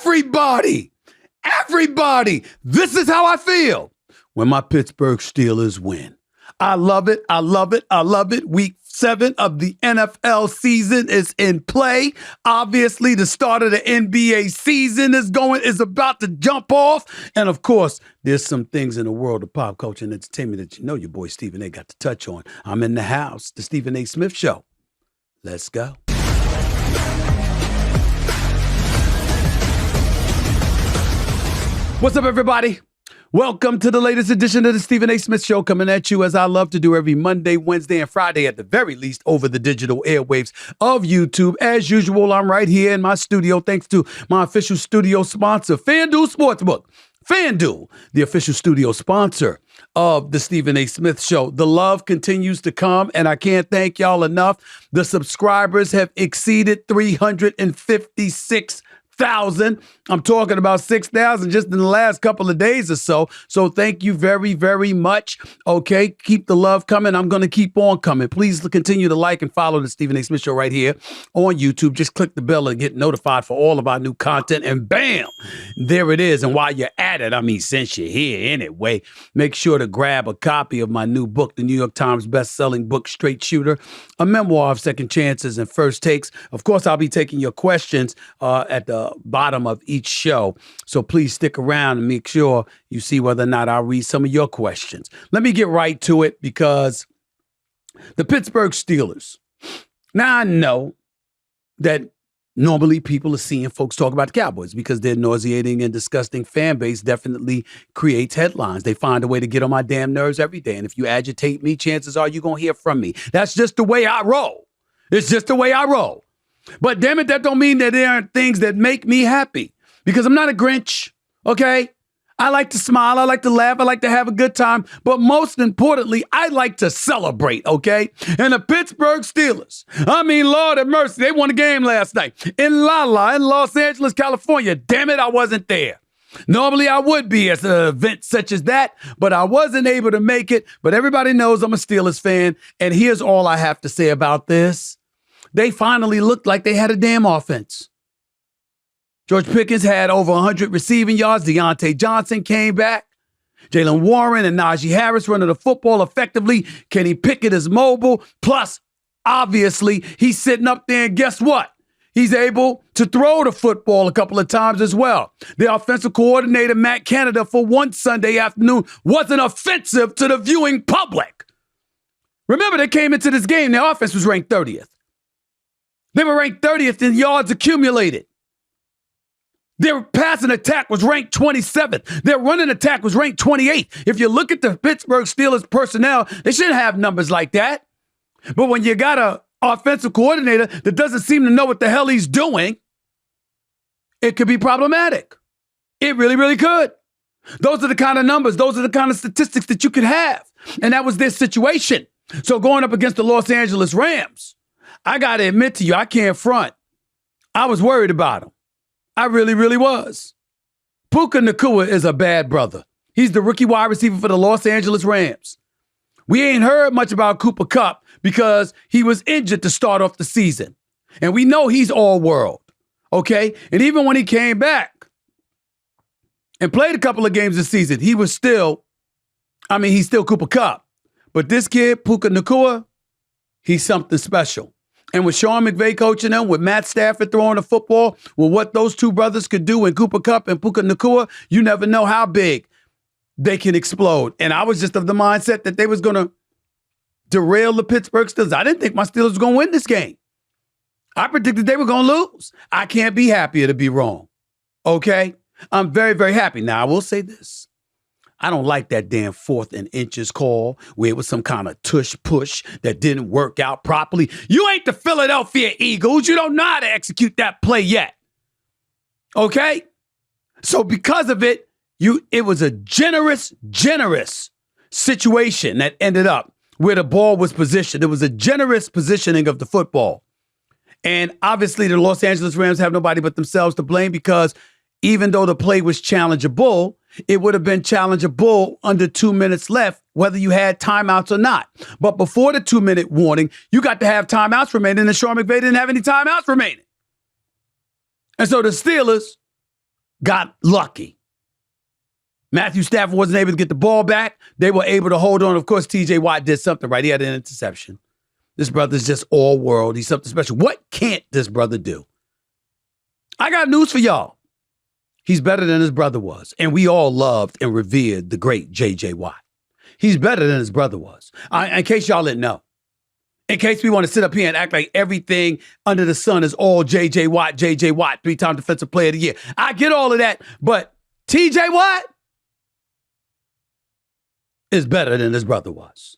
Everybody, this is how I feel when my Pittsburgh Steelers win. I love it. I love it. I love it. Week 7 of the NFL season is in play. Obviously, the start of the NBA season is about to jump off. And of course, there's some things in the world of pop culture and entertainment that you know your boy Stephen A. got to touch on. I'm in the house, the Stephen A. Smith Show. Let's go. What's up, everybody? Welcome to the latest edition of the Stephen A. Smith Show, coming at you as I love to do every Monday, Wednesday, and Friday at the very least over the digital airwaves of YouTube. As usual, I'm right here in my studio thanks to my official studio sponsor, FanDuel Sportsbook. FanDuel, the official studio sponsor of the Stephen A. Smith Show. The love continues to come, and I can't thank y'all enough. The subscribers have exceeded 356,000. I'm talking about 6,000 just in the last couple of days or so. So thank you very, very much. Okay, keep the love coming. I'm going to keep on coming. Please continue to like and follow the Stephen A. Smith Show right here on YouTube. Just click the bell and get notified for all of our new content. And bam, there it is. And while you're at it, since you're here anyway, make sure to grab a copy of my new book, the New York Times best-selling book, Straight Shooter, a memoir of second chances and first takes. Of course, I'll be taking your questions at the bottom of each show. So please stick around and make sure you see whether or not I'll read some of your questions. Let me get right to it because the Pittsburgh Steelers. Now, I know that normally people are seeing folks talk about the Cowboys because their nauseating and disgusting fan base definitely creates headlines. They find a way to get on my damn nerves every day. And if you agitate me, chances are you're going to hear from me. That's just the way I roll. It's just the way I roll. But damn it, that don't mean that there aren't things that make me happy because I'm not a Grinch, okay? I like to smile, I like to laugh, I like to have a good time, but most importantly, I like to celebrate, okay? And the Pittsburgh Steelers, Lord have mercy, they won a game last night in Los Angeles, California. Damn it, I wasn't there. Normally, I would be at an event such as that, but I wasn't able to make it. But everybody knows I'm a Steelers fan, and here's all I have to say about this. They finally looked like they had a damn offense. George Pickens had over 100 receiving yards. Deontay Johnson came back. Jalen Warren and Najee Harris running the football effectively. Kenny Pickett is mobile. Plus, obviously, he's sitting up there, and guess what? He's able to throw the football a couple of times as well. The offensive coordinator, Matt Canada, for one Sunday afternoon wasn't offensive to the viewing public. Remember, they came into this game, their offense was ranked 30th. They were ranked 30th in yards accumulated. Their passing attack was ranked 27th. Their running attack was ranked 28th. If you look at the Pittsburgh Steelers personnel, they shouldn't have numbers like that. But when you got an offensive coordinator that doesn't seem to know what the hell he's doing, it could be problematic. It really, really could. Those are the kind of numbers, those are the kind of statistics that you could have. And that was their situation. So going up against the Los Angeles Rams, I got to admit to you, I can't front. I was worried about him. I really, really was. Puka Nacua is a bad brother. He's the rookie wide receiver for the Los Angeles Rams. We ain't heard much about Cooper Kupp because he was injured to start off the season. And we know he's all world, okay? And even when he came back and played a couple of games this season, he was still, he's still Cooper Kupp. But this kid, Puka Nacua, he's something special. And with Sean McVay coaching them, with Matt Stafford throwing the football, with what those two brothers could do in Cooper Kupp and Puka Nacua, you never know how big they can explode. And I was just of the mindset that they was going to derail the Pittsburgh Steelers. I didn't think my Steelers were going to win this game. I predicted they were going to lose. I can't be happier to be wrong. Okay? I'm very, very happy. Now, I will say this. I don't like that damn 4th and inches call where it was some kind of tush push that didn't work out properly. You ain't the Philadelphia Eagles. You don't know how to execute that play yet. Okay? So because of it, it was a generous situation that ended up where the ball was positioned. It was a generous positioning of the football. And obviously the Los Angeles Rams have nobody but themselves to blame because even though the play was challengeable, it would have been challengeable under 2 minutes left, whether you had timeouts or not. But before the 2-minute warning, you got to have timeouts remaining, and Sean McVay didn't have any timeouts remaining. And so the Steelers got lucky. Matthew Stafford wasn't able to get the ball back. They were able to hold on. Of course, TJ Watt did something right. He had an interception. This brother's just all world. He's something special. What can't this brother do? I got news for y'all. He's better than his brother was. And we all loved and revered the great J.J. Watt. He's better than his brother was. In case y'all didn't know. In case we want to sit up here and act like everything under the sun is all J.J. Watt, 3-time defensive player of the year. I get all of that, but T.J. Watt is better than his brother was.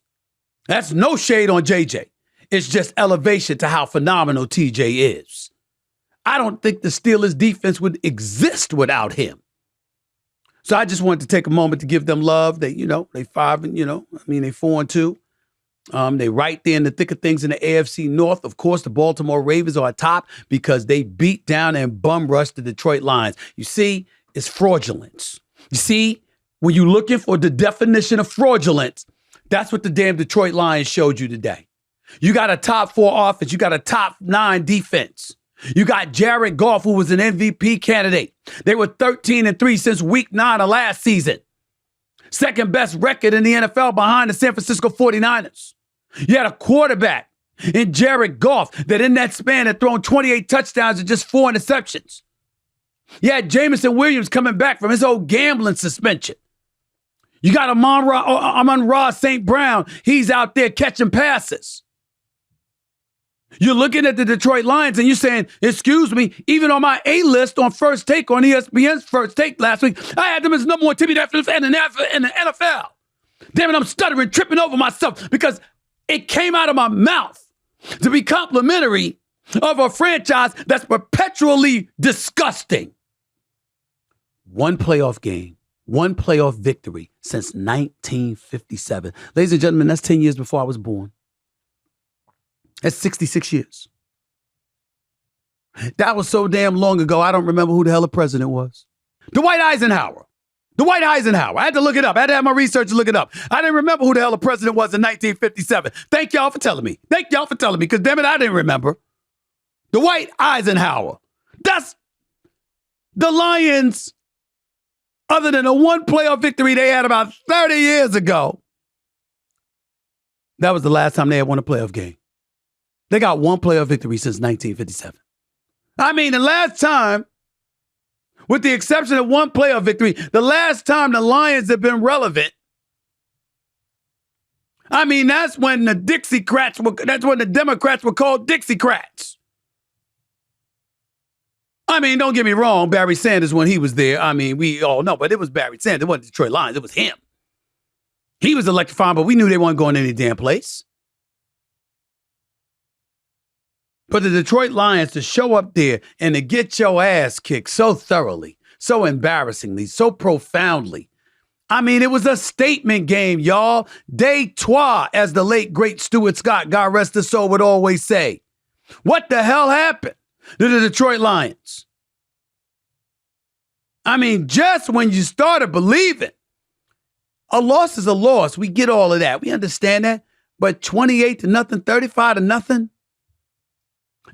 That's no shade on J.J. It's just elevation to how phenomenal T.J. is. I don't think the Steelers defense would exist without him. So I just wanted to take a moment to give them love. They 4-2. They right there in the thick of things in the AFC North. Of course, the Baltimore Ravens are atop because they beat down and bum rushed the Detroit Lions. You see, it's fraudulence. You see, when you're looking for the definition of fraudulence, that's what the damn Detroit Lions showed you today. You got a top 4 offense. You got a top 9 defense. You got Jared Goff, who was an MVP candidate. They were 13-3 since week 9 of last season. Second best record in the NFL behind the San Francisco 49ers. You had a quarterback in Jared Goff that in that span had thrown 28 touchdowns and just 4 interceptions. You had Jameson Williams coming back from his old gambling suspension. You got Amon-Ra St. Brown. He's out there catching passes. You're looking at the Detroit Lions and you're saying, excuse me, even on my A-list on First Take on ESPN's First Take last week, I had them as number 1 team in the NFL. Damn it, I'm stuttering, tripping over myself because it came out of my mouth to be complimentary of a franchise that's perpetually disgusting. One playoff game, one playoff victory since 1957. Ladies and gentlemen, that's 10 years before I was born. That's 66 years. That was so damn long ago, I don't remember who the hell the president was. Dwight Eisenhower. I had to look it up. I had to have my research to look it up. I didn't remember who the hell the president was in 1957. Thank y'all for telling me. Because damn it, I didn't remember. Dwight Eisenhower. That's the Lions, other than a one playoff victory they had about 30 years ago. That was the last time they had won a playoff game. They got one playoff victory since 1957. I mean, the last time, with the exception of one playoff victory, the last time the Lions have been relevant, I mean, that's when the Democrats were called Dixiecrats. I mean, don't get me wrong, Barry Sanders, when he was there, I mean, we all know, but it was Barry Sanders. It wasn't Detroit Lions. It was him. He was electrifying, but we knew they weren't going to any damn place. But the Detroit Lions to show up there and to get your ass kicked so thoroughly, so embarrassingly, so profoundly. I mean, it was a statement game, y'all. De trois, as the late, great Stuart Scott, God rest his soul, would always say. What the hell happened to the Detroit Lions? I mean, just when you started believing, a loss is a loss. We get all of that. We understand that. But 28-0, 35-0.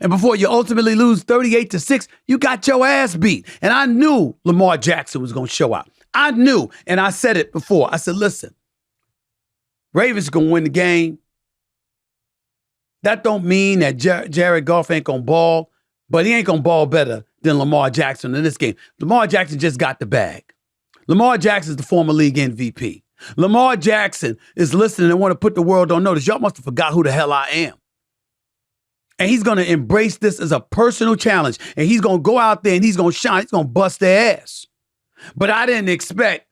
And before you ultimately lose 38-6, you got your ass beat. And I knew Lamar Jackson was going to show out. I knew, and I said it before. I said, listen, Ravens going to win the game. That don't mean that Jared Goff ain't going to ball, but he ain't going to ball better than Lamar Jackson in this game. Lamar Jackson just got the bag. Lamar Jackson is the former league MVP. Lamar Jackson is listening and want to put the world on notice. Y'all must have forgot who the hell I am. And he's going to embrace this as a personal challenge. And he's going to go out there and he's going to shine. He's going to bust their ass. But I didn't expect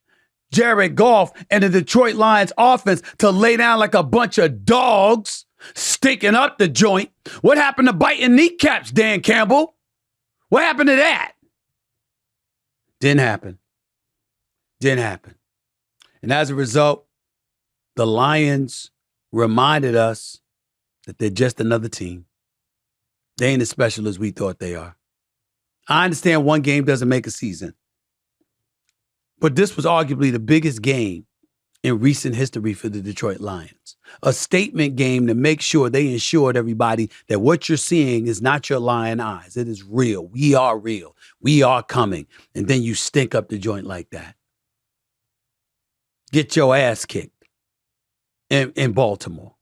Jared Goff and the Detroit Lions offense to lay down like a bunch of dogs, stinking up the joint. What happened to biting kneecaps, Dan Campbell? What happened to that? Didn't happen. And as a result, the Lions reminded us that they're just another team. They ain't as special as we thought they are. I understand one game doesn't make a season. But this was arguably the biggest game in recent history for the Detroit Lions. A statement game to make sure they ensured everybody that what you're seeing is not your lying eyes. It is real. We are real. We are coming. And then you stink up the joint like that. Get your ass kicked in Baltimore.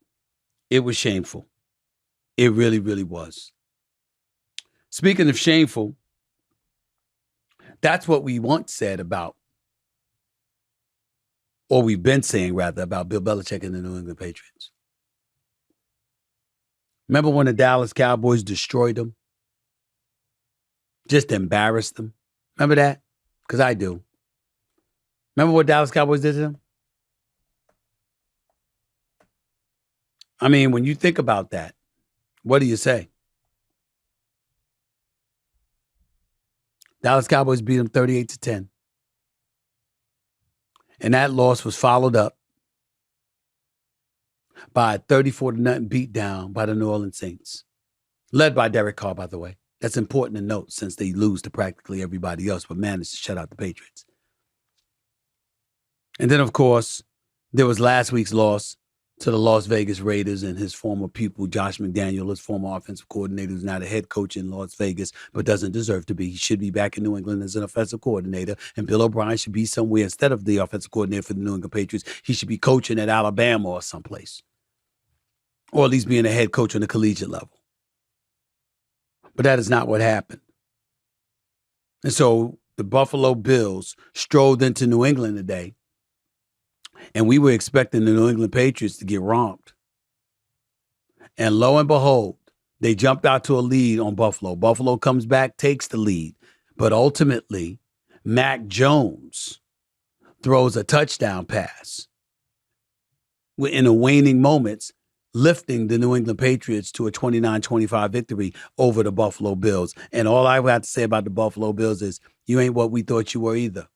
It was shameful. It really, really was. Speaking of shameful, that's what we once said about, or we've been saying rather, about Bill Belichick and the New England Patriots. Remember when the Dallas Cowboys destroyed them? Just embarrassed them? Remember that? Because I do. Remember what Dallas Cowboys did to them? I mean, when you think about that, what do you say? Dallas Cowboys beat them 38-10. And that loss was followed up by a 34-0 beatdown by the New Orleans Saints, led by Derek Carr, by the way. That's important to note since they lose to practically everybody else, but managed to shut out the Patriots. And then, of course, there was last week's loss to the Las Vegas Raiders and his former pupil, Josh McDaniel, his former offensive coordinator, who's now the head coach in Las Vegas, but doesn't deserve to be. He should be back in New England as an offensive coordinator, and Bill O'Brien should be somewhere instead of the offensive coordinator for the New England Patriots. He should be coaching at Alabama or someplace, or at least being a head coach on the collegiate level. But that is not what happened. And so the Buffalo Bills strolled into New England today, and we were expecting the New England Patriots to get romped. And lo and behold, they jumped out to a lead on Buffalo. Buffalo comes back, takes the lead. But ultimately, Mac Jones throws a touchdown pass in the waning moments, lifting the New England Patriots to a 29-25 victory over the Buffalo Bills. And all I have to say about the Buffalo Bills is, you ain't what we thought you were either.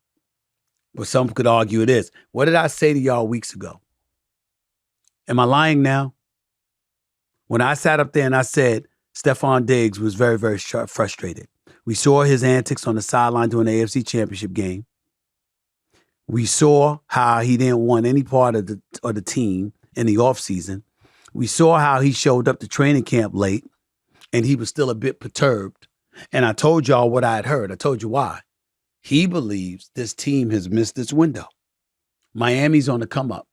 But some could argue it is. What did I say to y'all weeks ago? Am I lying now? When I sat up there and I said Stephon Diggs was very, very frustrated. We saw his antics on the sideline during the AFC Championship game. We saw how he didn't want any part of the team in the offseason. We saw how he showed up to training camp late and he was still a bit perturbed. And I told y'all what I had heard. I told you why. He believes this team has missed its window. Miami's on the come up.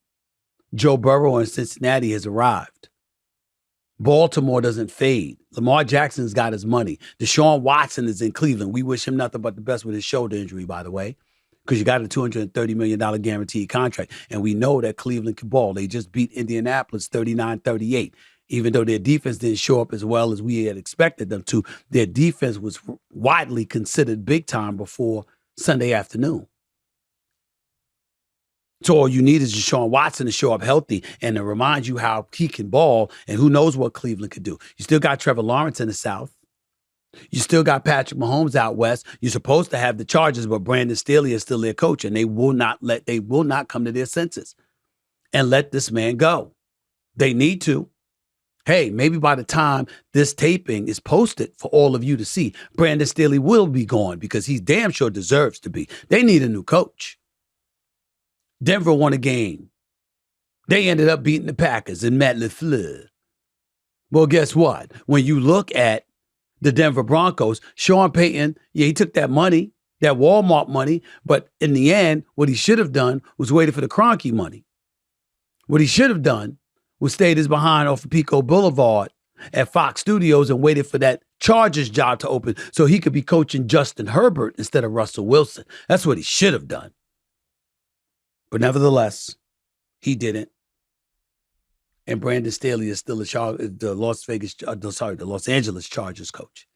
Joe Burrow in Cincinnati has arrived. Baltimore doesn't fade. Lamar Jackson's got his money. Deshaun Watson is in Cleveland. We wish him nothing but the best with his shoulder injury, by the way, because you got a $230 million guaranteed contract. And we know that Cleveland can ball. They just beat Indianapolis 39-38. Even though their defense didn't show up as well as we had expected them to, their defense was widely considered big time before Sunday afternoon. So all you need is Deshaun Watson to show up healthy and to remind you how he can ball, and who knows what Cleveland could do. You still got Trevor Lawrence in the South. You still got Patrick Mahomes out west. You're supposed to have the Chargers, but Brandon Staley is still their coach, and they will not come to their senses and let this man go. They need to. Hey, maybe by the time this taping is posted for all of you to see, Brandon Staley will be gone because he damn sure deserves to be. They need a new coach. Denver won a game. They ended up beating the Packers and Matt LaFleur. Well, guess what? When you look at the Denver Broncos, Sean Payton, he took that money, that Walmart money, but in the end, what he should have done was waited for the Kroenke money. What he should have done was stayed his behind off of Pico Boulevard at Fox Studios and waited for that Chargers job to open so he could be coaching Justin Herbert instead of Russell Wilson. That's what he should have done. But nevertheless, he didn't. And Brandon Staley is still the Los Angeles Chargers coach.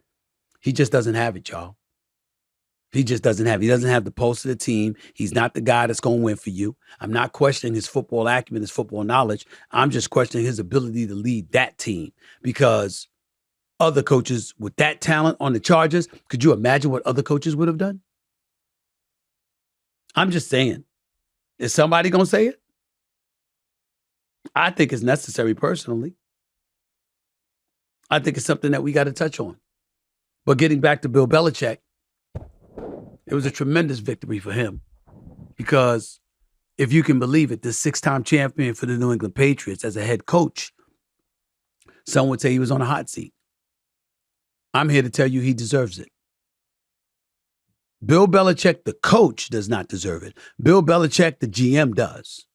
He just doesn't have it, y'all. He just doesn't have it. He doesn't have the pulse of the team. He's not the guy that's going to win for you. I'm not questioning his football acumen, his football knowledge. I'm just questioning his ability to lead that team, because other coaches with that talent on the Chargers, could you imagine what other coaches would have done? I'm just saying. Is somebody going to say it? I think it's necessary personally. I think it's something that we got to touch on. But getting back to Bill Belichick, it was a tremendous victory for him, because if you can believe it, the 6-time champion for the New England Patriots as a head coach, some would say he was on a hot seat. I'm here to tell you he deserves it. Bill Belichick, the coach, does not deserve it. Bill Belichick, the GM, does.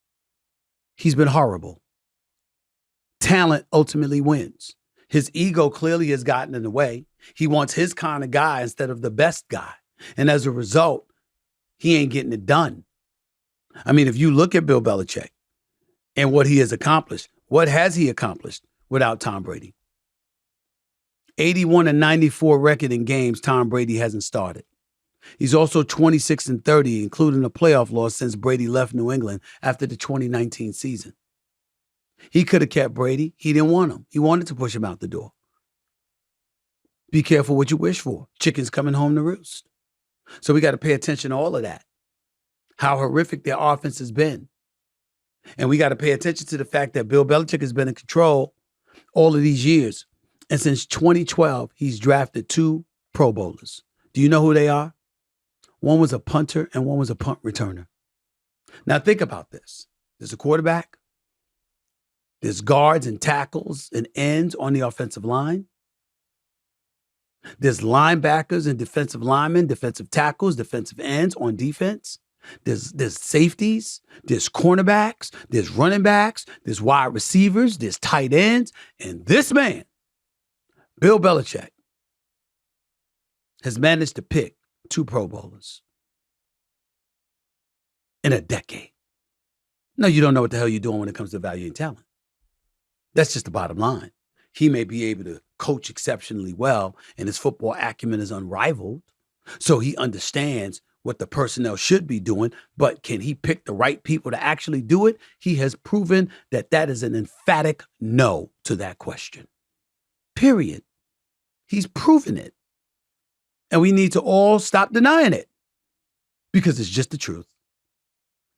He's been horrible. Talent ultimately wins. His ego clearly has gotten in the way. He wants his kind of guy instead of the best guy. And as a result, he ain't getting it done. I mean, if you look at Bill Belichick and what he has accomplished, what has he accomplished without Tom Brady? 81-94 record in games Tom Brady hasn't started. He's also 26-30, including a playoff loss since Brady left New England after the 2019 season. He could have kept Brady. He didn't want him. He wanted to push him out the door. Be careful what you wish for. Chicken's coming home to roost. So we got to pay attention to all of that. How horrific their offense has been. And we got to pay attention to the fact that Bill Belichick has been in control all of these years. And since 2012, he's drafted 2 Pro Bowlers. Do you know who they are? One was a punter and one was a punt returner. Now think about this. There's a quarterback. There's guards and tackles and ends on the offensive line. There's linebackers and defensive linemen, defensive tackles, defensive ends on defense. There's safeties, there's cornerbacks, there's running backs, there's wide receivers, there's tight ends. And this man, Bill Belichick, has managed to pick 2 Pro Bowlers in a decade. No, you don't know what the hell you're doing when it comes to value and talent. That's just the bottom line. He may be able to coach exceptionally well, and his football acumen is unrivaled. So he understands what the personnel should be doing, but can he pick the right people to actually do it? He has proven that that is an emphatic no to that question. Period. He's proven it. And we need to all stop denying it because it's just the truth.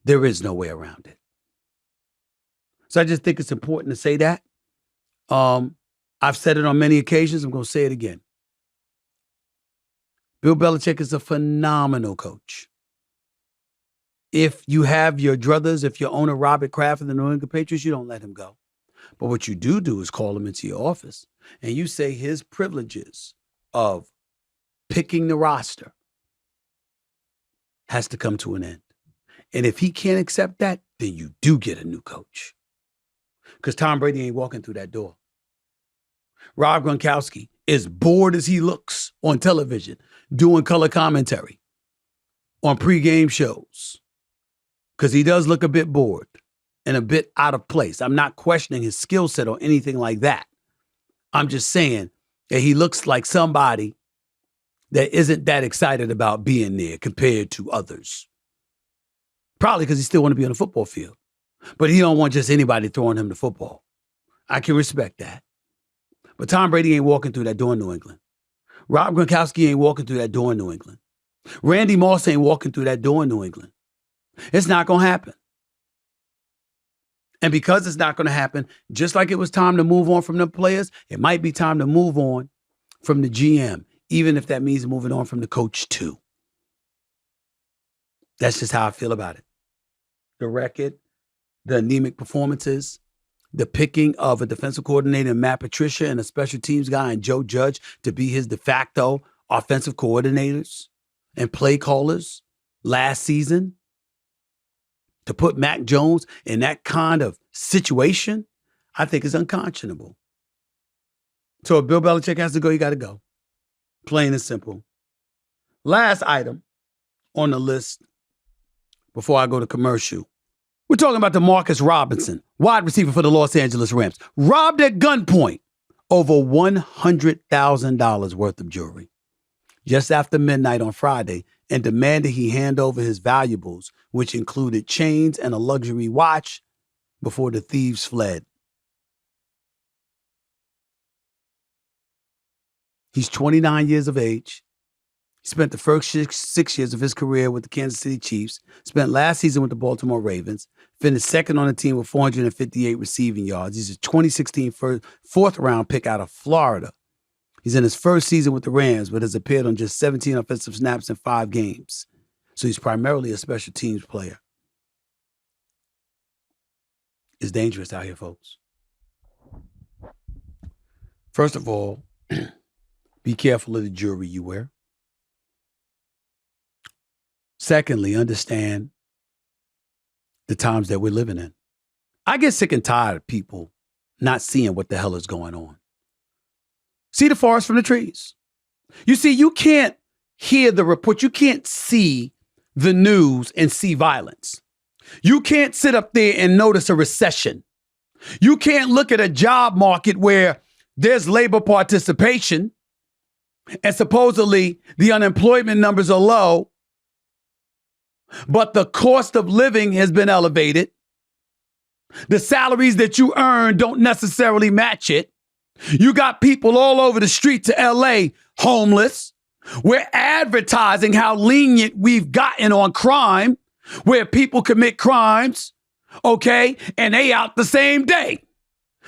There is no way around it. So I just think it's important to say that. I've said it on many occasions. I'm going to say it again. Bill Belichick is a phenomenal coach. If you have your druthers, if you own a Robert Kraft of the New England Patriots, you don't let him go. But what you do is call him into your office and you say his privileges of picking the roster has to come to an end. And if he can't accept that, then you do get a new coach. Because Tom Brady ain't walking through that door. Rob Gronkowski, as bored as he looks on television, doing color commentary on pregame shows, because he does look a bit bored and a bit out of place. I'm not questioning his skill set or anything like that. I'm just saying that he looks like somebody that isn't that excited about being there compared to others. Probably because he still want to be on the football field. But he don't want just anybody throwing him the football. I can respect that. But Tom Brady ain't walking through that door in New England. Rob Gronkowski ain't walking through that door in New England. Randy Moss ain't walking through that door in New England. It's not going to happen. And because it's not going to happen, just like it was time to move on from the players, it might be time to move on from the GM, even if that means moving on from the coach too. That's just how I feel about it. The record, the anemic performances, the picking of a defensive coordinator, Matt Patricia, and a special teams guy, and Joe Judge, to be his de facto offensive coordinators and play callers last season, to put Mac Jones in that kind of situation, I think is unconscionable. So if Bill Belichick has to go, he got to go. Plain and simple. Last item on the list before I go to commercial. We're talking about DeMarcus Robinson, wide receiver for the Los Angeles Rams, robbed at gunpoint over $100,000 worth of jewelry just after midnight on Friday, and demanded he hand over his valuables, which included chains and a luxury watch, before the thieves fled. He's 29 years of age. He spent the first six years of his career with the Kansas City Chiefs, spent last season with the Baltimore Ravens, finished second on the team with 458 receiving yards. He's a 2016 fourth-round pick out of Florida. He's in his first season with the Rams, but has appeared on just 17 offensive snaps in 5 games. So he's primarily a special teams player. is dangerous out here, folks. First of all, be careful of the jewelry you wear. Secondly, understand the times that we're living in. I get sick and tired of people not seeing what the hell is going on. See the forest from the trees. You see, you can't hear the report. You can't see the news and see violence. You can't sit up there and notice a recession. You can't look at a job market where there's labor participation and supposedly the unemployment numbers are low, but the cost of living has been elevated. The salaries that you earn don't necessarily match it. You got people all over the streets of LA homeless. We're advertising how lenient we've gotten on crime, where people commit crimes, okay, and they out the same day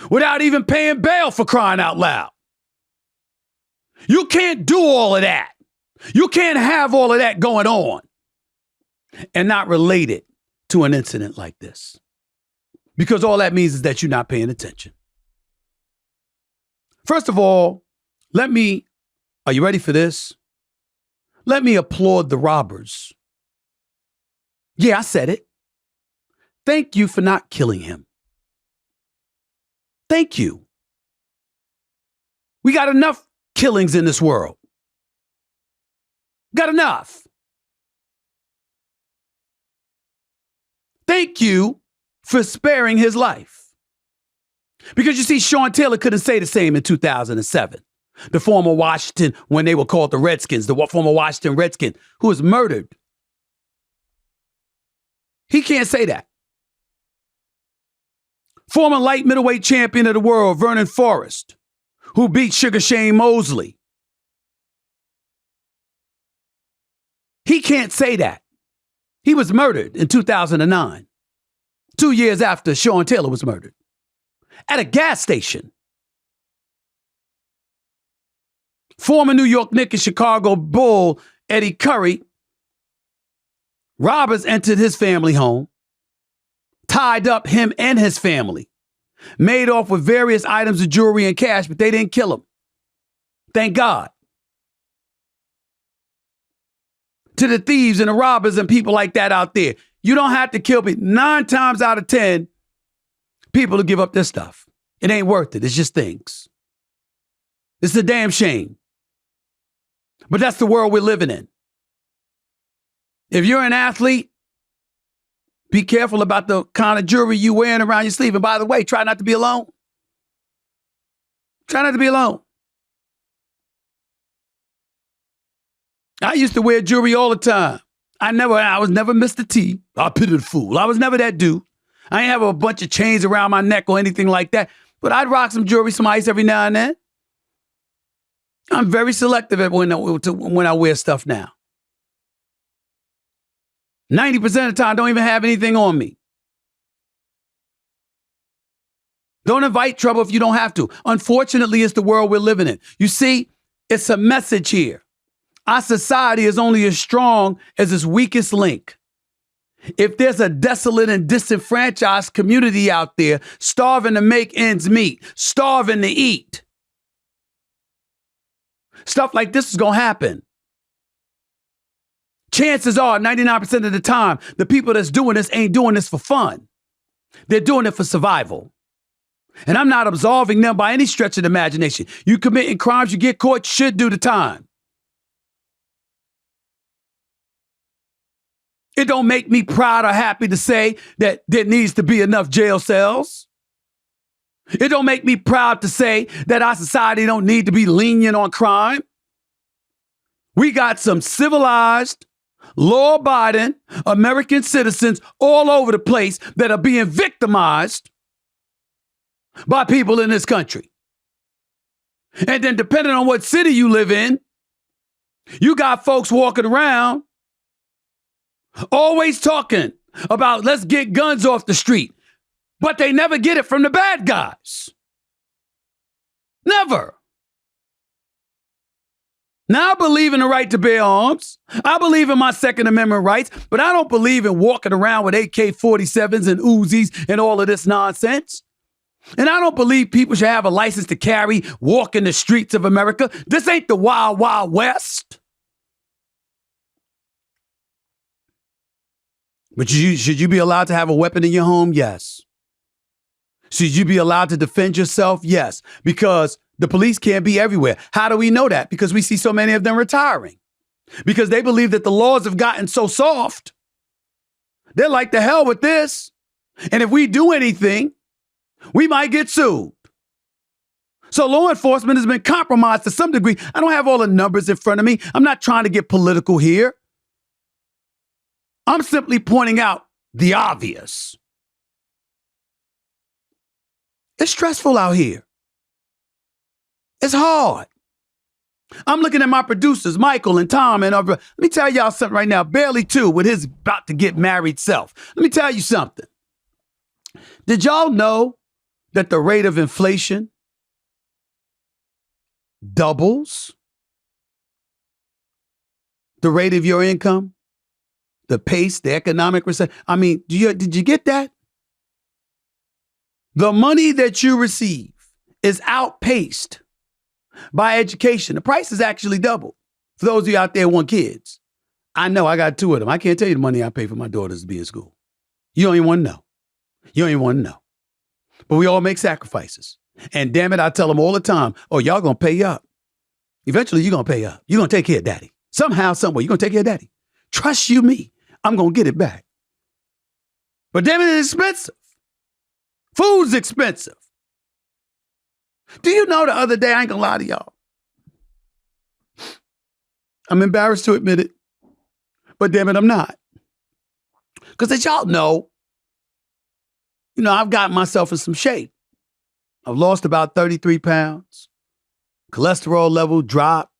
without even paying bail, for crying out loud. You can't do all of that. You can't have all of that going on and not relate it to an incident like this. Because all that means is that you're not paying attention. First of all, are you ready for this? Let me applaud the robbers. Yeah, I said it. Thank you for not killing him. Thank you. We got enough killings in this world. Got enough. Thank you for sparing his life. Because you see, Sean Taylor couldn't say the same in 2007. The former Washington, when they were called the Redskins, the former Washington Redskin, who was murdered. He can't say that. Former light middleweight champion of the world, Vernon Forrest, who beat Sugar Shane Mosley. He can't say that. He was murdered in 2009, 2 years after Sean Taylor was murdered, at a gas station. Former New York Knicks and Chicago Bull Eddie Curry, robbers entered his family home, tied up him and his family, made off with various items of jewelry and cash, but they didn't kill him. Thank God. To the thieves and the robbers and people like that out there, you don't have to kill people. 9 times out of 10, people will give up their stuff. It ain't worth it. It's just things. It's a damn shame. But that's the world we're living in. If you're an athlete, be careful about the kind of jewelry you wearing around your sleeve. And by the way, try not to be alone. Try not to be alone. I used to wear jewelry all the time. I was never Mr. T. I pity the fool. I was never that dude. I ain't have a bunch of chains around my neck or anything like that. But I'd rock some jewelry, some ice every now and then. I'm very selective when I wear stuff now. 90% of the time, I don't even have anything on me. Don't invite trouble if you don't have to. Unfortunately, it's the world we're living in. You see, it's a message here. Our society is only as strong as its weakest link. If there's a desolate and disenfranchised community out there starving to make ends meet, starving to eat, stuff like this is going to happen. Chances are 99% of the time, the people that's doing this ain't doing this for fun. They're doing it for survival. And I'm not absolving them by any stretch of the imagination. You committing crimes, you get caught, you should do the time. It don't make me proud or happy to say that there needs to be enough jail cells. It don't make me proud to say that our society don't need to be lenient on crime. We got some civilized, law-abiding American citizens all over the place that are being victimized by people in this country. And then depending on what city you live in, you got folks walking around always talking about let's get guns off the street, but they never get it from the bad guys. Never. Now, I believe in the right to bear arms. I believe in my Second Amendment rights, but I don't believe in walking around with AK-47s and Uzis and all of this nonsense. And I don't believe people should have a license to carry, walk in the streets of America. This ain't the Wild, Wild West. But should you be allowed to have a weapon in your home? Yes. Should you be allowed to defend yourself? Yes. Because the police can't be everywhere. How do we know that? Because we see so many of them retiring. Because they believe that the laws have gotten so soft. They're like, the hell with this. And if we do anything, we might get sued. So law enforcement has been compromised to some degree. I don't have all the numbers in front of me. I'm not trying to get political here. I'm simply pointing out the obvious. It's stressful out here. It's hard. I'm looking at my producers, Michael and Tom, and let me tell y'all something right now. Barely too, with his about to get married self. Let me tell you something. Did y'all know that the rate of inflation doubles the rate of your income? The pace, the economic recession. I mean, did you get that? The money that you receive is outpaced by education. The price is actually doubled. For those of you out there who want kids, I know I got 2 of them. I can't tell you the money I pay for my daughters to be in school. You don't even want to know. You don't even want to know. But we all make sacrifices. And damn it, I tell them all the time, oh, y'all going to pay up. Eventually, you're going to pay up. You're going to take care of daddy. Somehow, somewhere, you're going to take care of daddy. Trust you me. I'm going to get it back. But damn it, it's expensive. Food's expensive. Do you know the other day, I ain't going to lie to y'all. I'm embarrassed to admit it. But damn it, I'm not. Because as y'all know, I've gotten myself in some shape. I've lost about 33 pounds. Cholesterol level dropped.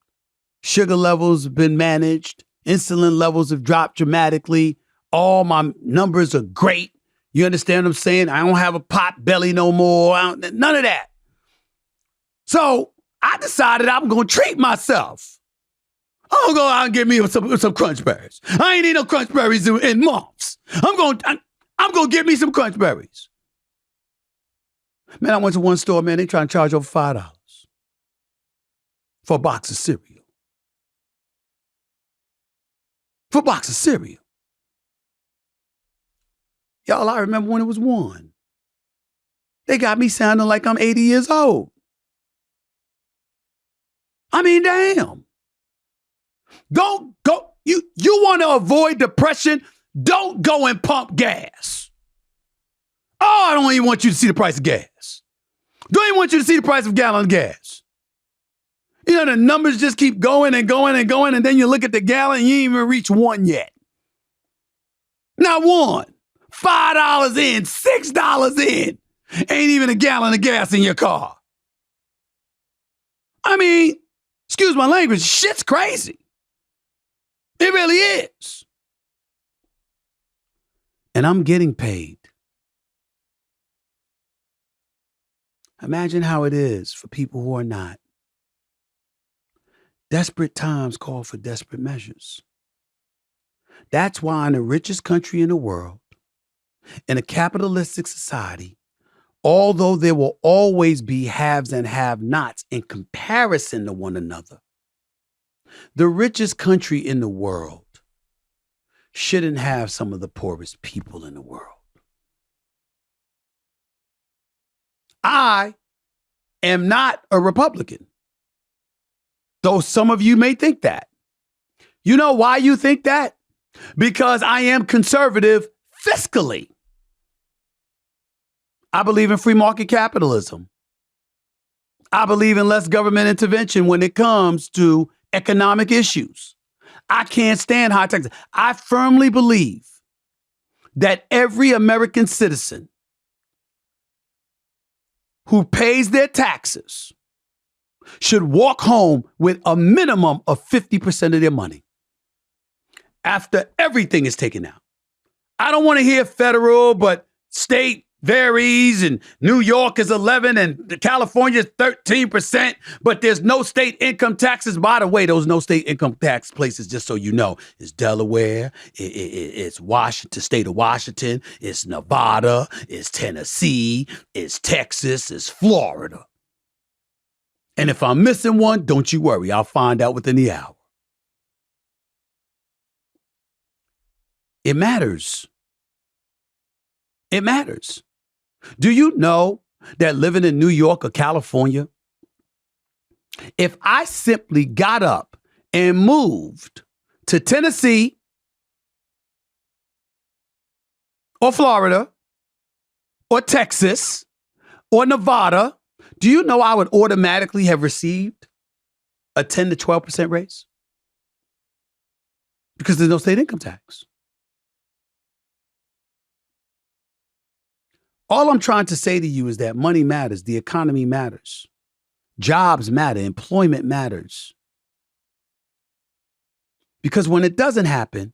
Sugar levels have been managed. Insulin levels have dropped dramatically. All my numbers are great. You understand what I'm saying? I don't have a pot belly no more. None of that. So I decided I'm going to treat myself. I'm going to go out and get me some Crunch Berries. I ain't eat no Crunch Berries in months. I'm going to get me some Crunch Berries. Man, I went to one store, man. They trying to charge over $5 for a box of cereal. For a box of cereal. Y'all, I remember when it was $1. They got me sounding like I'm 80 years old. I mean, damn. Don't go. You want to avoid depression? Don't go and pump gas. Oh, I don't even want you to see the price of gas. Don't even want you to see the price of a gallon of gas. The numbers just keep going and going and going, and then you look at the gallon and you ain't even reach 1 yet. Not 1. $5 in, $6 in. Ain't even a gallon of gas in your car. I mean, excuse my language, shit's crazy. It really is. And I'm getting paid. Imagine how it is for people who are not. Desperate times call for desperate measures. That's why in the richest country in the world, in a capitalistic society, although there will always be haves and have-nots in comparison to one another, the richest country in the world shouldn't have some of the poorest people in the world. I am not a Republican, though some of you may think that. You know why you think that? Because I am conservative fiscally. I believe in free market capitalism. I believe in less government intervention when it comes to economic issues. I can't stand high taxes. I firmly believe that every American citizen who pays their taxes should walk home with a minimum of 50% of their money after everything is taken out. I don't want to hear federal, but state varies, and New York is 11 and California is 13%, but there's no state income taxes. By the way, those no state income tax places, just so you know, is Delaware, it's Washington, state of Washington, it's Nevada, it's Tennessee, it's Texas, it's Florida. And if I'm missing one, don't you worry, I'll find out within the hour. It matters. It matters. Do you know that living in New York or California, if I simply got up and moved to Tennessee or Florida or Texas or Nevada, do you know I would automatically have received a 10 to 12% raise? Because there's no state income tax. All I'm trying to say to you is that money matters. The economy matters. Jobs matter. Employment matters. Because when it doesn't happen,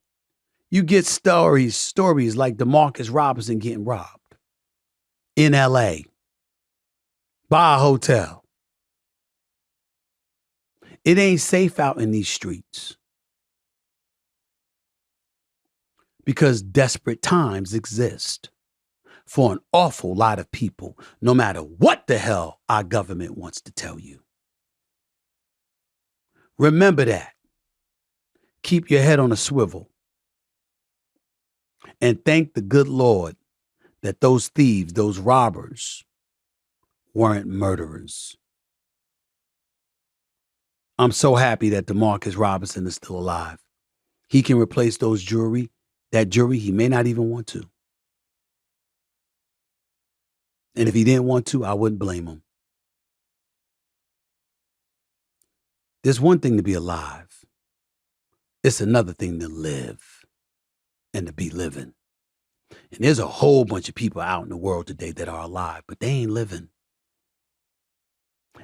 you get stories like DeMarcus Robinson getting robbed in LA by a hotel. It ain't safe out in these streets because desperate times exist for an awful lot of people, no matter what the hell our government wants to tell you. Remember that. Keep your head on a swivel. And thank the good Lord that those thieves, those robbers, weren't murderers. I'm so happy that DeMarcus Robinson is still alive. He can replace that jury he may not even want to. And if he didn't want to, I wouldn't blame him. There's one thing to be alive. It's another thing to live and to be living. And there's a whole bunch of people out in the world today that are alive, but they ain't living.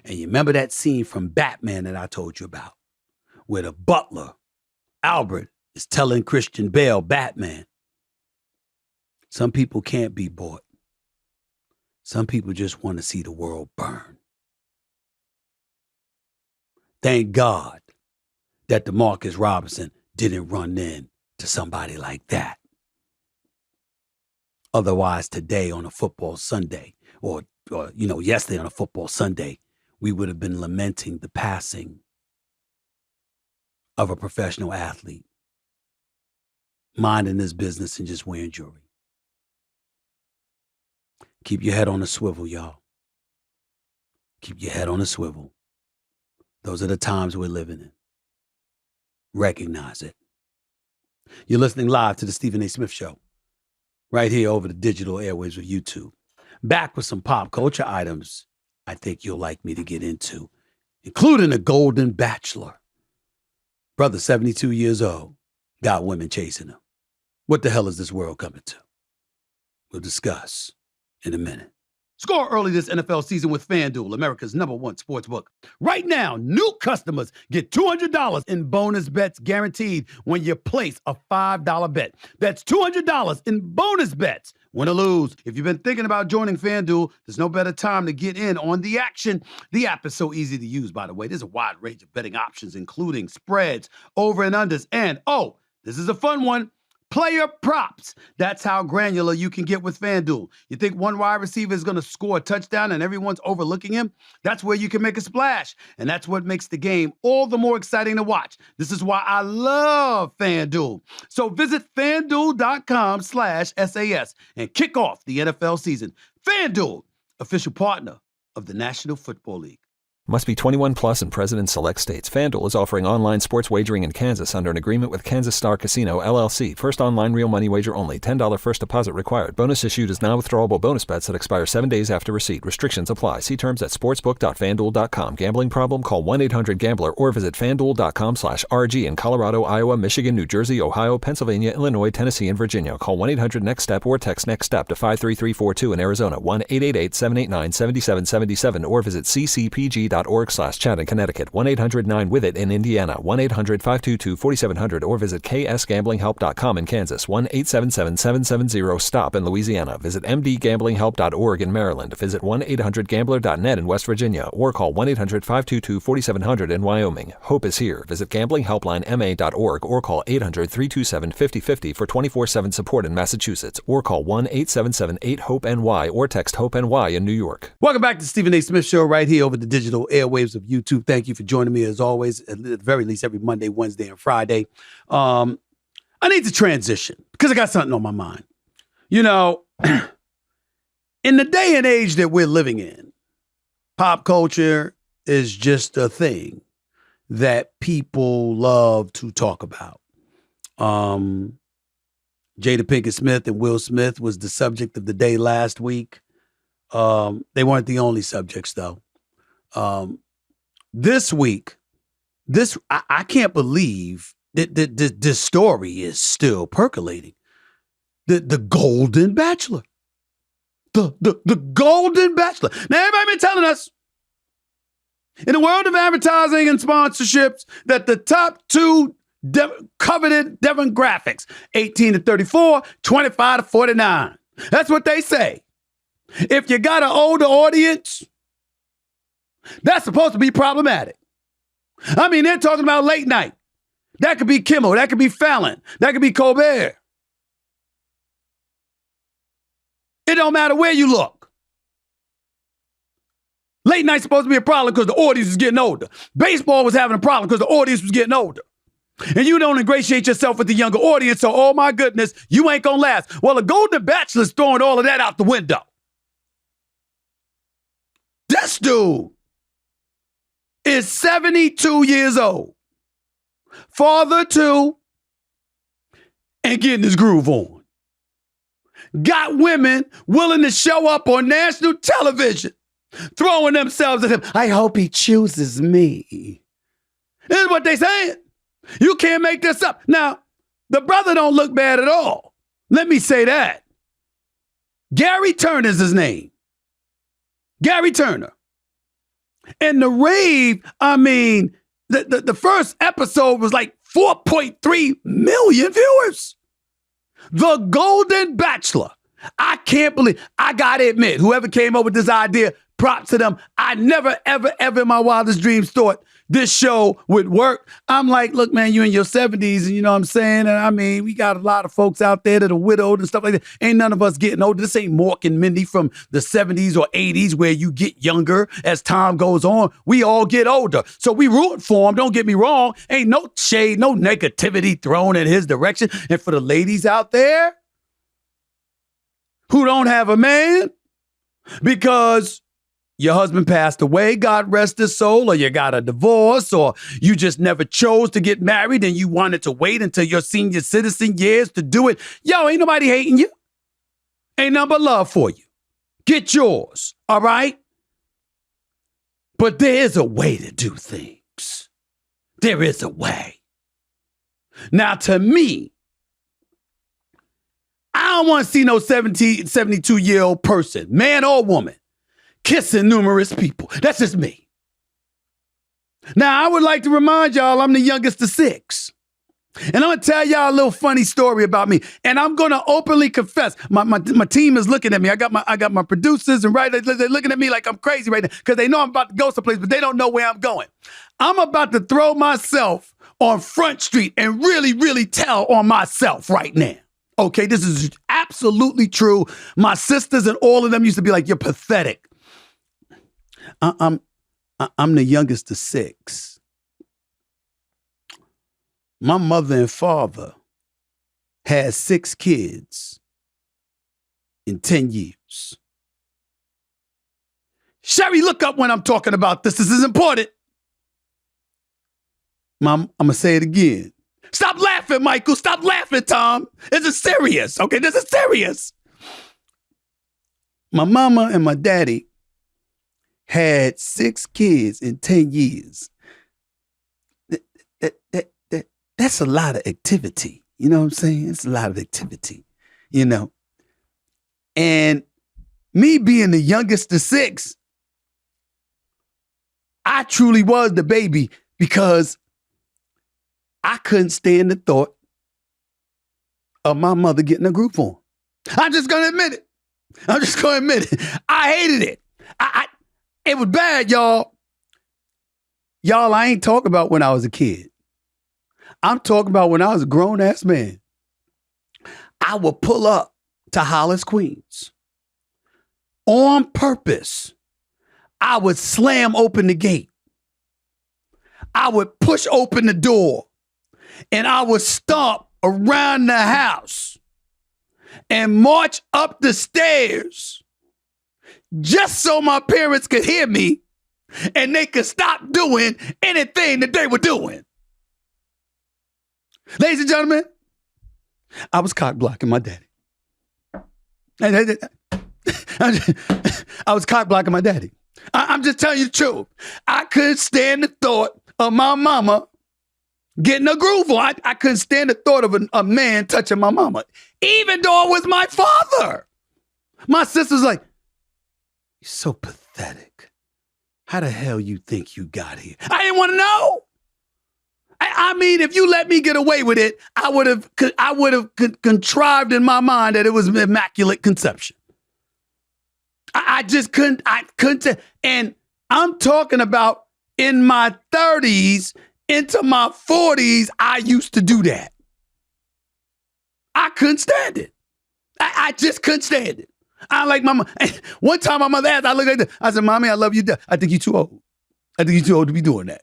And you remember that scene from Batman that I told you about, where the butler, Albert, is telling Christian Bale, Batman, some people can't be bought. Some people just want to see the world burn. Thank God that DeMarcus Robinson didn't run in to somebody like that. Otherwise, today on a football Sunday, or yesterday on a football Sunday, we would have been lamenting the passing of a professional athlete, minding his business and just wearing jewelry. Keep your head on a swivel, y'all. Keep your head on a swivel. Those are the times we're living in. Recognize it. You're listening live to the Stephen A. Smith Show, right here over the digital airwaves of YouTube. Back with some pop culture items I think you'll like me to get into, including the Golden Bachelor. Brother, 72 years old, got women chasing him. What the hell is this world coming to? We'll discuss in a minute. Score early this NFL season with FanDuel, America's #1 sportsbook. Right now, new customers get $200 in bonus bets guaranteed when you place a $5 bet. That's $200 in bonus bets, win or lose. If you've been thinking about joining FanDuel, there's no better time to get in on the action. The app is so easy to use, by the way. There's a wide range of betting options, including spreads, over and unders, and, this is a fun one, player props. That's how granular you can get with FanDuel. You think one wide receiver is going to score a touchdown and everyone's overlooking him? That's where you can make a splash. And that's what makes the game all the more exciting to watch. This is why I love FanDuel. So visit FanDuel.com/SAS and kick off the NFL season. FanDuel, official partner of the National Football League. Must be 21 plus and present in select states. FanDuel is offering online sports wagering in Kansas under an agreement with Kansas Star Casino, LLC. First online real money wager only. $10 first deposit required. Bonus issued is non-withdrawable bonus bets that expire 7 days after receipt. Restrictions apply. See terms at sportsbook.fanduel.com. Gambling problem? Call 1-800-GAMBLER or visit fanduel.com/RG in Colorado, Iowa, Michigan, New Jersey, Ohio, Pennsylvania, Illinois, Tennessee, and Virginia. Call 1-800-NEXT-STEP or text NEXT-STEP to 53342 in Arizona. 1-888-789-7777 or visit ccpg.org. ksgamblinghhelp.org/chat in Connecticut, 1-800-9-WITH-IT in Indiana, 1-800-522-4700, or visit ksgamblinghelp.com in Kansas, 1-877-770-STOP in Louisiana. Visit mdgamblinghelp.org in Maryland. Visit 1-800-GAMBLER.net in West Virginia, or call 1-800-522-4700 in Wyoming. Hope is here. Visit gamblinghelplinema.org or call 800-327-5050 for 24/7 support in Massachusetts, or call 1-877-8-HOPE-NY or text HOPE-NY in New York. Welcome back to the Stephen A. Smith Show right here over the digital airwaves of YouTube. Thank you for joining me as always, at the very least every Monday, Wednesday, and Friday. I need to transition because I got something on my mind. You know, in the day and age that we're living in, pop culture is just a thing that people love to talk about. Jada Pinkett Smith and Will Smith was the subject of the day last week. They weren't the only subjects, though. This week, I can't believe that this story is still percolating. The Golden Bachelor. The Golden Bachelor. Now, everybody been telling us in the world of advertising and sponsorships that the top two coveted demographics, 18 to 34, 25 to 49. That's what they say. If you got an older audience, that's supposed to be problematic. I mean, they're talking about late night. That could be Kimmel. That could be Fallon. That could be Colbert. It don't matter where you look. Late night's supposed to be a problem because the audience is getting older. Baseball was having a problem because the audience was getting older. And you don't ingratiate yourself with the younger audience, so, oh my goodness, you ain't gonna last. Well, the Golden Bachelor's throwing all of that out the window. This dude is 72 years old, father two, and getting his groove on. Got women willing to show up on national television, throwing themselves at him. I hope he chooses me. This is what they saying. You can't make this up. Now, the brother don't look bad at all. Let me say that. Gary Turner's his name. Gary Turner. And the rave, I mean, the first episode was like 4.3 million viewers. The Golden Bachelor. I can't believe, I gotta admit, whoever came up with this idea, props to them. I never, ever, ever in my wildest dreams thought this show would work. I'm like, look, man, you in your 70s, and you know what I'm saying? And I mean, we got a lot of folks out there that are widowed and stuff like that. Ain't none of us getting older. This ain't Mork and Mindy from the 70s or 80s where you get younger as time goes on. We all get older. So we rooting for him, don't get me wrong. Ain't no shade, no negativity thrown in his direction. And for the ladies out there who don't have a man because your husband passed away, God rest his soul, or you got a divorce, or you just never chose to get married and you wanted to wait until your senior citizen years to do it. Yo, ain't nobody hating you. Ain't nothing but love for you. Get yours, all right? But there is a way to do things. There is a way. Now, to me, I don't want to see no 72-year-old person, man or woman, kissing numerous people. That's just me. Now, I would like to remind y'all I'm the youngest of six. And I'm going to tell y'all a little funny story about me. And I'm going to openly confess. My team is looking at me. I got my producers and they're looking at me like I'm crazy right now because they know I'm about to go someplace, but they don't know where I'm going. I'm about to throw myself on Front Street and really, really tell on myself right now. Okay, this is absolutely true. My sisters and all of them used to be like, you're pathetic. I'm the youngest of six. My mother and father had 6 kids in 10 years. Sherry, look up when I'm talking about this. This is important. Mom, I'm going to say it again. Stop laughing, Michael. Stop laughing, Tom. This is serious. Okay, this is serious. My mama and my daddy had 6 kids in 10 years. That's a lot of activity. You know what I'm saying? It's a lot of activity, you know. And me being the youngest of 6, I truly was the baby because I couldn't stand the thought of my mother getting a group on. I'm just going to admit it. I hated it. It was bad, y'all. Y'all, I ain't talking about when I was a kid. I'm talking about when I was a grown-ass man. I would pull up to Hollis, Queens on purpose. I would slam open the gate. I would push open the door and I would stomp around the house and march up the stairs just so my parents could hear me and they could stop doing anything that they were doing. Ladies and gentlemen, I was cock blocking my daddy. I was cock blocking my daddy. I'm just telling you the truth. I couldn't stand the thought of my mama getting a groove on. I couldn't stand the thought of a man touching my mama, even though it was my father. My sister's like, you're so pathetic. How the hell you think you got here? I didn't want to know. I mean, if you let me get away with it, I would have contrived in my mind that it was an immaculate conception. I just couldn't. And I'm talking about in my 30s into my 40s, I used to do that. I couldn't stand it. I just couldn't stand it. I like my mom. One time my mother asked, I looked at her, I said, Mommy, I love you. I think you're too old. I think you're too old to be doing that.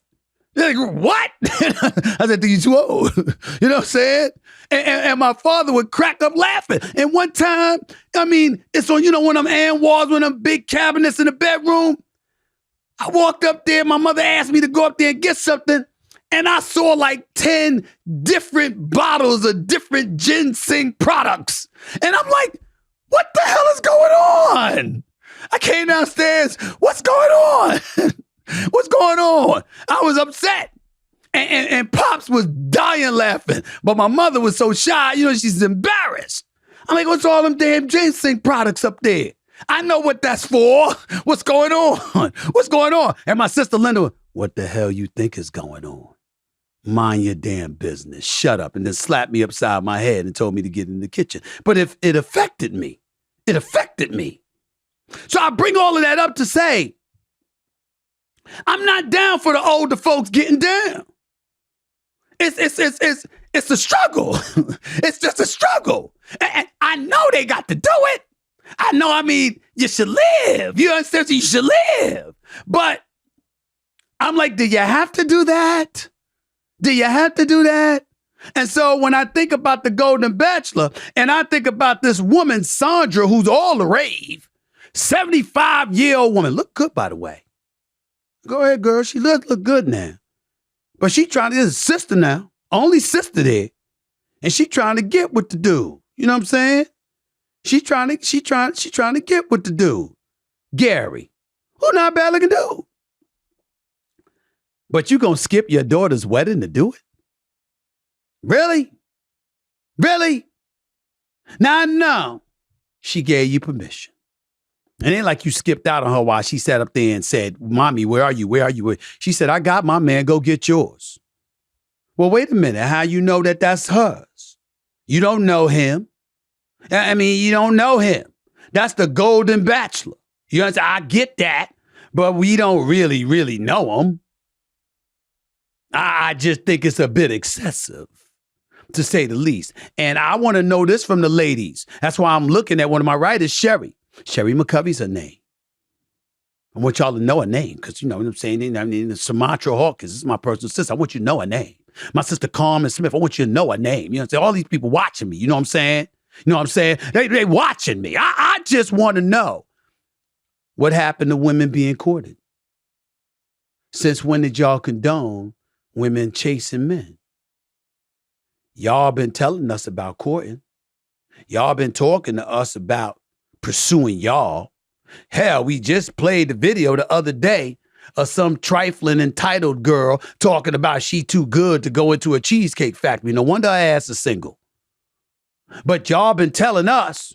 They're like, what? I said, I think you're too old. You know what I'm saying? And my father would crack up laughing. And one time, I mean, it's on, one of them and walls, one of them big cabinets in the bedroom. I walked up there. My mother asked me to go up there and get something. And I saw like 10 different bottles of different ginseng products. And I'm like, what the hell is going on? I came downstairs. What's going on? What's going on? I was upset. And Pops was dying laughing. But my mother was so shy, she's embarrassed. I'm like, what's all them damn ginseng products up there? I know what that's for. What's going on? What's going on? And my sister Linda, what the hell you think is going on? Mind your damn business. Shut up. And then slapped me upside my head and told me to get in the kitchen. But if it affected me, it affected me. So I bring all of that up to say, I'm not down for the older folks getting down. It's a struggle. It's just a struggle. And I know they got to do it. I know, you should live. You understand? You should live. But I'm like, do you have to do that? Do you have to do that? And so when I think about the Golden Bachelor and I think about this woman, Sandra, who's all the rave, 75-year-old woman, look good, by the way. Go ahead, girl. She look good now. But she trying to, there's a sister now, only sister there. And she trying to get with the dude. You know what I'm saying? She trying to get with the dude. Gary, who not bad looking dude. But you gonna skip your daughter's wedding to do it? Really? Really? Now I know she gave you permission. It ain't like you skipped out on her while she sat up there and said, Mommy, where are you? Where are you? She said, I got my man, go get yours. Well, wait a minute. How you know that that's hers? You don't know him. You don't know him. That's the Golden Bachelor. You understand? I get that, but we don't really, really know him. I just think it's a bit excessive, to say the least. And I want to know this from the ladies. That's why I'm looking at one of my writers, Sherry. Sherry McCovey's her name. I want y'all to know her name because, you know what I'm saying? Sumatra Hawkins is my personal sister. I want you to know her name. My sister Carmen Smith, I want you to know her name. You know what I'm saying? All these people watching me. You know what I'm saying? You know what I'm saying? They watching me. I just want to know what happened to women being courted. Since when did y'all condone women chasing men? Y'all been telling us about courting. Y'all been talking to us about pursuing y'all. Hell, we just played the video the other day of some trifling entitled girl talking about she too good to go into a cheesecake factory. No wonder her ass is single. But y'all been telling us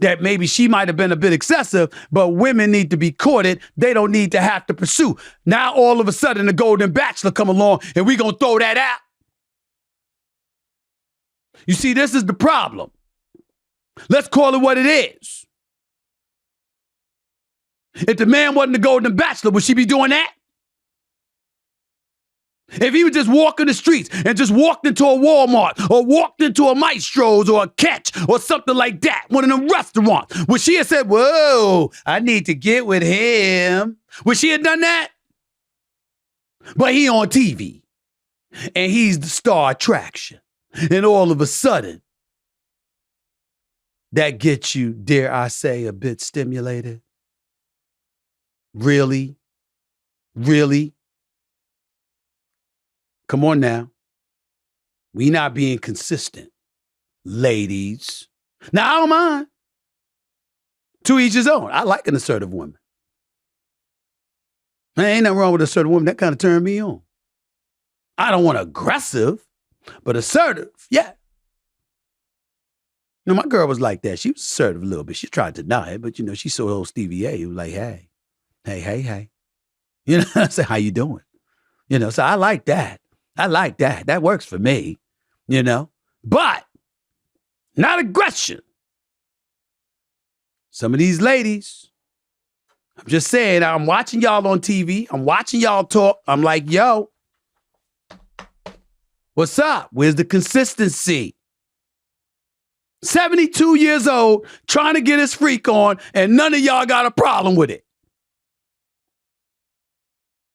that maybe she might have been a bit excessive, but women need to be courted. They don't need to have to pursue. Now, all of a sudden, the Golden Bachelor come along and we going to throw that out. You see, this is the problem. Let's call it what it is. If the man wasn't the Golden Bachelor, would she be doing that? If he was just walking the streets and just walked into a Walmart or walked into a Maestro's or a Catch or something like that, one of them restaurants, would she have said, whoa, I need to get with him? Would she have done that? But he on TV and he's the star attraction. And all of a sudden, that gets you, dare I say, a bit stimulated. Really? Really? Come on now. We not being consistent, ladies. Now, I don't mind. To each his own. I like an assertive woman. There ain't nothing wrong with an assertive woman. That kind of turned me on. I don't want aggressive, but assertive, yeah. You know, my girl was like that. She was assertive a little bit. She tried to deny it, but, you know, she saw old Stevie A. He was like, hey. You know, I said, how you doing? You know, so I like that. That works for me, you know. But not aggression. Some of these ladies, I'm just saying, I'm watching y'all on TV. I'm watching y'all talk. I'm like, yo, what's up? Where's the consistency? 72 years old, trying to get his freak on, and none of y'all got a problem with it.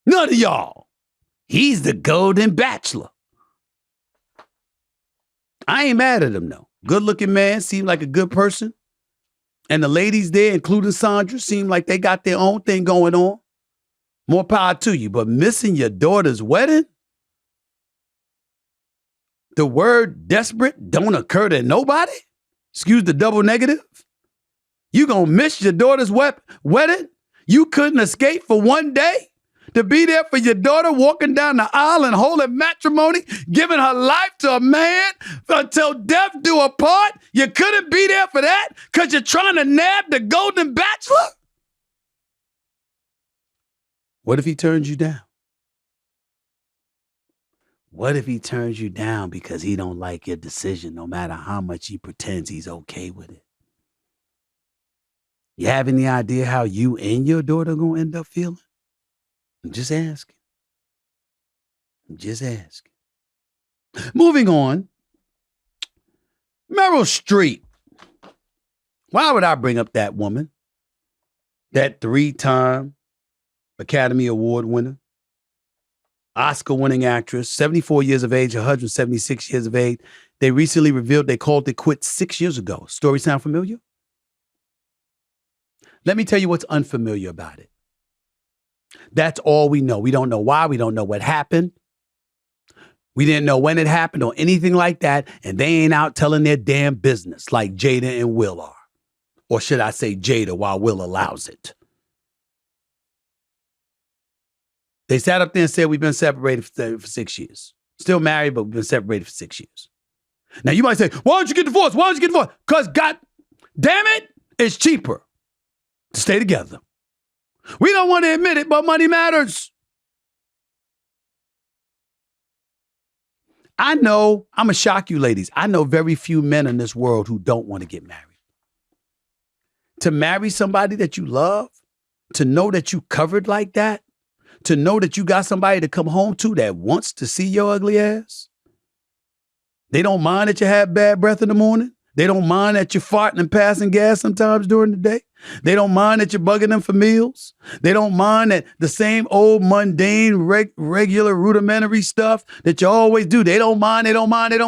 None of y'all. He's the Golden Bachelor. I ain't mad at him, though. Good-looking man, seemed like a good person. And the ladies there, including Sandra, seem like they got their own thing going on. More power to you. But missing your daughter's wedding? The word desperate don't occur to nobody? Excuse the double negative? You gonna miss your daughter's wedding? You couldn't escape for one day? To be there for your daughter walking down the aisle and holding matrimony, giving her life to a man until death do a part? You couldn't be there for that because you're trying to nab the Golden Bachelor? What if he turns you down? What if he turns you down because he don't like your decision, no matter how much he pretends he's okay with it? You have any idea how you and your daughter are going to end up feeling? I'm just asking. Moving on. Meryl Streep. Why would I bring up that woman? That 3-time Academy Award winner, Oscar-winning actress, 74 years of age, 176 years of age. They recently revealed they called it quits 6 years ago. Story sound familiar? Let me tell you what's unfamiliar about it. That's all we know. We don't know why. We don't know what happened. We didn't know when it happened or anything like that. And they ain't out telling their damn business like Jada and Will are. Or should I say Jada while Will allows it. They sat up there and said, we've been separated for 6 years. Still married, but we've been separated for 6 years. Now you might say, why don't you get divorced? Because God damn it, it's cheaper to stay together. We don't want to admit it, but money matters. I know, I'm going to shock you ladies. I know very few men in this world who don't want to get married. To marry somebody that you love, to know that you covered like that, to know that you got somebody to come home to that wants to see your ugly ass. They don't mind that you have bad breath in the morning. They don't mind that you're farting and passing gas sometimes during the day. They don't mind that you're bugging them for meals. They don't mind that the same old mundane, regular, rudimentary stuff that you always do. They don't mind. They don't mind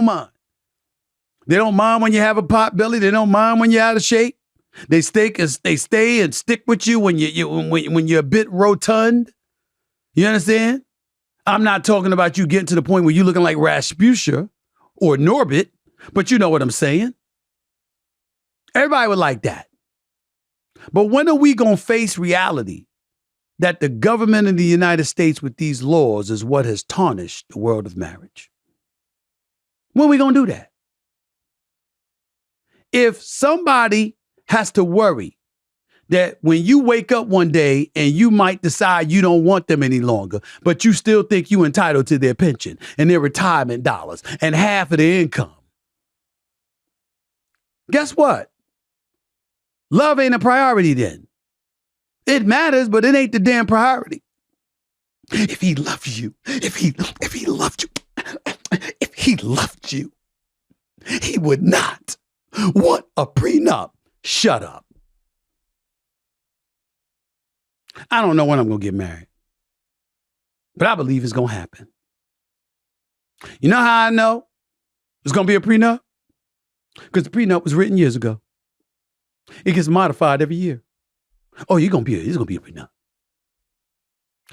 when you have a pot belly. They don't mind when you're out of shape. They stay and stick with you when you're a bit rotund. You understand? I'm not talking about you getting to the point where you're looking like Rasputia or Norbit, but you know what I'm saying. Everybody would like that. But when are we going to face reality that the government in the United States with these laws is what has tarnished the world of marriage? When are we going to do that? If somebody has to worry that when you wake up one day and you might decide you don't want them any longer, but you still think you entitled to their pension and their retirement dollars and half of their income. Guess what? Love ain't a priority then. It matters, but it ain't the damn priority. If he loves you, if he loved you, he would not want a prenup. Shut up. I don't know when I'm going to get married, but I believe it's going to happen. You know how I know it's going to be a prenup? Because the prenup was written years ago. It gets modified every year. Oh, it's going to be a prenup.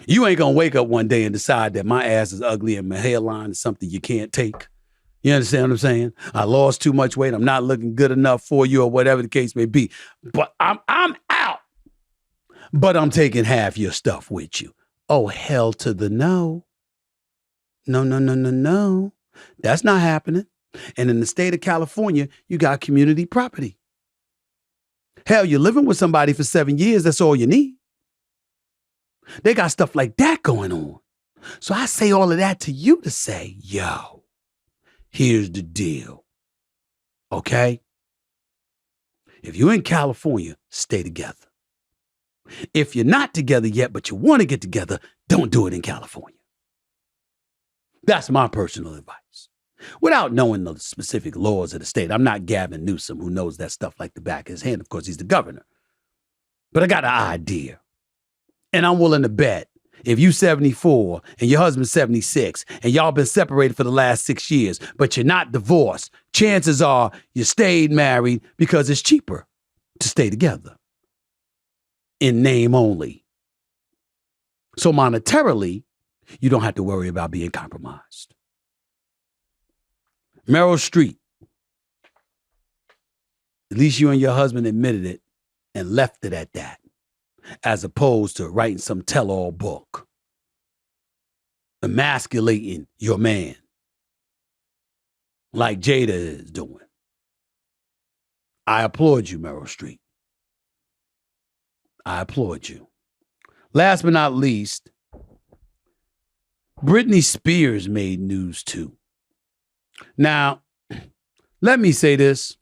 You ain't going to wake up one day and decide that my ass is ugly and my hairline is something you can't take. You understand what I'm saying? I lost too much weight. I'm not looking good enough for you or whatever the case may be. But I'm out. But I'm taking half your stuff with you. Oh, hell to the no. No. That's not happening. And in the state of California, you got community property. Hell, you're living with somebody for 7 years. That's all you need. They got stuff like that going on. So I say all of that to you to say, yo, here's the deal. Okay? If you're in California, stay together. If you're not together yet, but you want to get together, don't do it in California. That's my personal advice. Without knowing the specific laws of the state. I'm not Gavin Newsom, who knows that stuff like the back of his hand. Of course, he's the governor. But I got an idea. And I'm willing to bet if you 74 and your husband's 76 and y'all been separated for the last 6 years, but you're not divorced, chances are you stayed married because it's cheaper to stay together. In name only. So monetarily, you don't have to worry about being compromised. Meryl Streep. At least you and your husband admitted it and left it at that, as opposed to writing some tell-all book, emasculating your man like Jada is doing. I applaud you, Meryl Streep. I applaud you. Last but not least, Britney Spears made news too. Now, let me say this.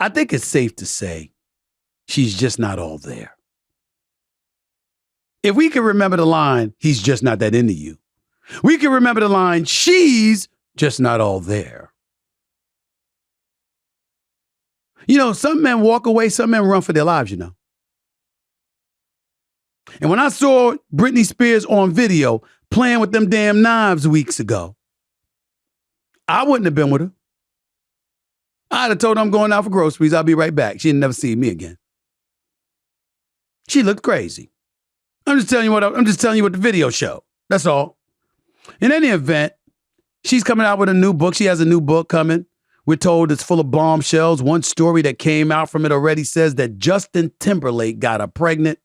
I think it's safe to say she's just not all there. If we can remember the line, he's just not that into you, we can remember the line, she's just not all there. You know, some men walk away, some men run for their lives, you know. And when I saw Britney Spears on video playing with them damn knives weeks ago, I wouldn't have been with her. I'd have told her I'm going out for groceries. I'll be right back. She'd never see me again. She looked crazy. I'm just telling you what the video showed. That's all. In any event, she's coming out with a new book. She has a new book coming. We're told it's full of bombshells. One story that came out from it already says that Justin Timberlake got her pregnant,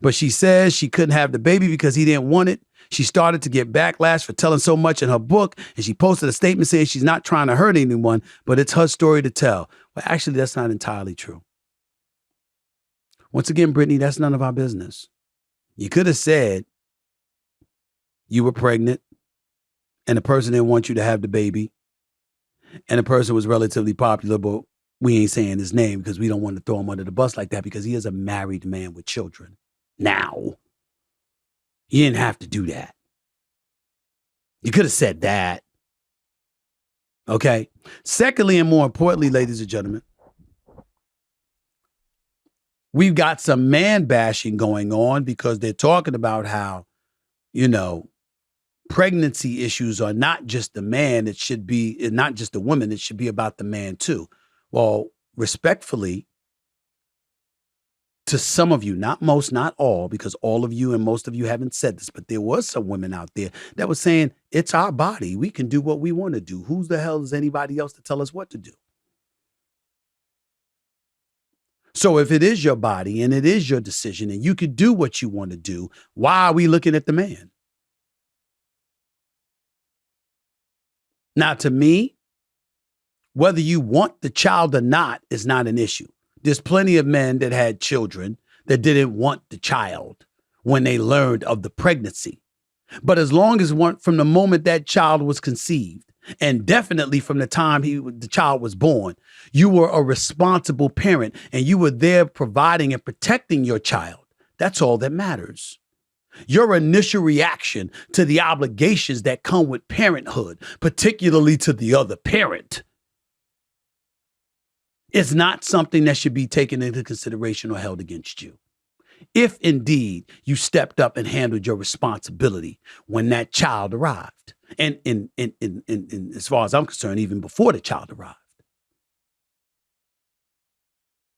but she says she couldn't have the baby because he didn't want it. She started to get backlash for telling so much in her book, and she posted a statement saying she's not trying to hurt anyone, but it's her story to tell. Well, actually, that's not entirely true. Once again, Britney, that's none of our business. You could have said you were pregnant and the person didn't want you to have the baby, and the person was relatively popular, but we ain't saying his name because we don't want to throw him under the bus like that because he is a married man with children. Now, you didn't have to do that. You could have said that. Okay? Secondly, and more importantly, ladies and gentlemen, we've got some man bashing going on because they're talking about how, you know, pregnancy issues are not just the man. It should be not just the woman. It should be about the man too. Well, respectfully, to some of you, not most, not all, because all of you and most of you haven't said this, but there was some women out there that was saying, it's our body. We can do what we want to do. Who the hell is anybody else to tell us what to do? So if it is your body and it is your decision and you can do what you want to do, why are we looking at the man? Now, to me, Whether you want the child or not is not an issue. There's plenty of men that had children that didn't want the child when they learned of the pregnancy. But as long as from the moment that child was conceived, and definitely from the time the child was born, you were a responsible parent and you were there providing and protecting your child. That's all that matters. Your initial reaction to the obligations that come with parenthood, particularly to the other parent, is not something that should be taken into consideration or held against you. If indeed you stepped up and handled your responsibility when that child arrived, and in as far as I'm concerned, even before the child arrived.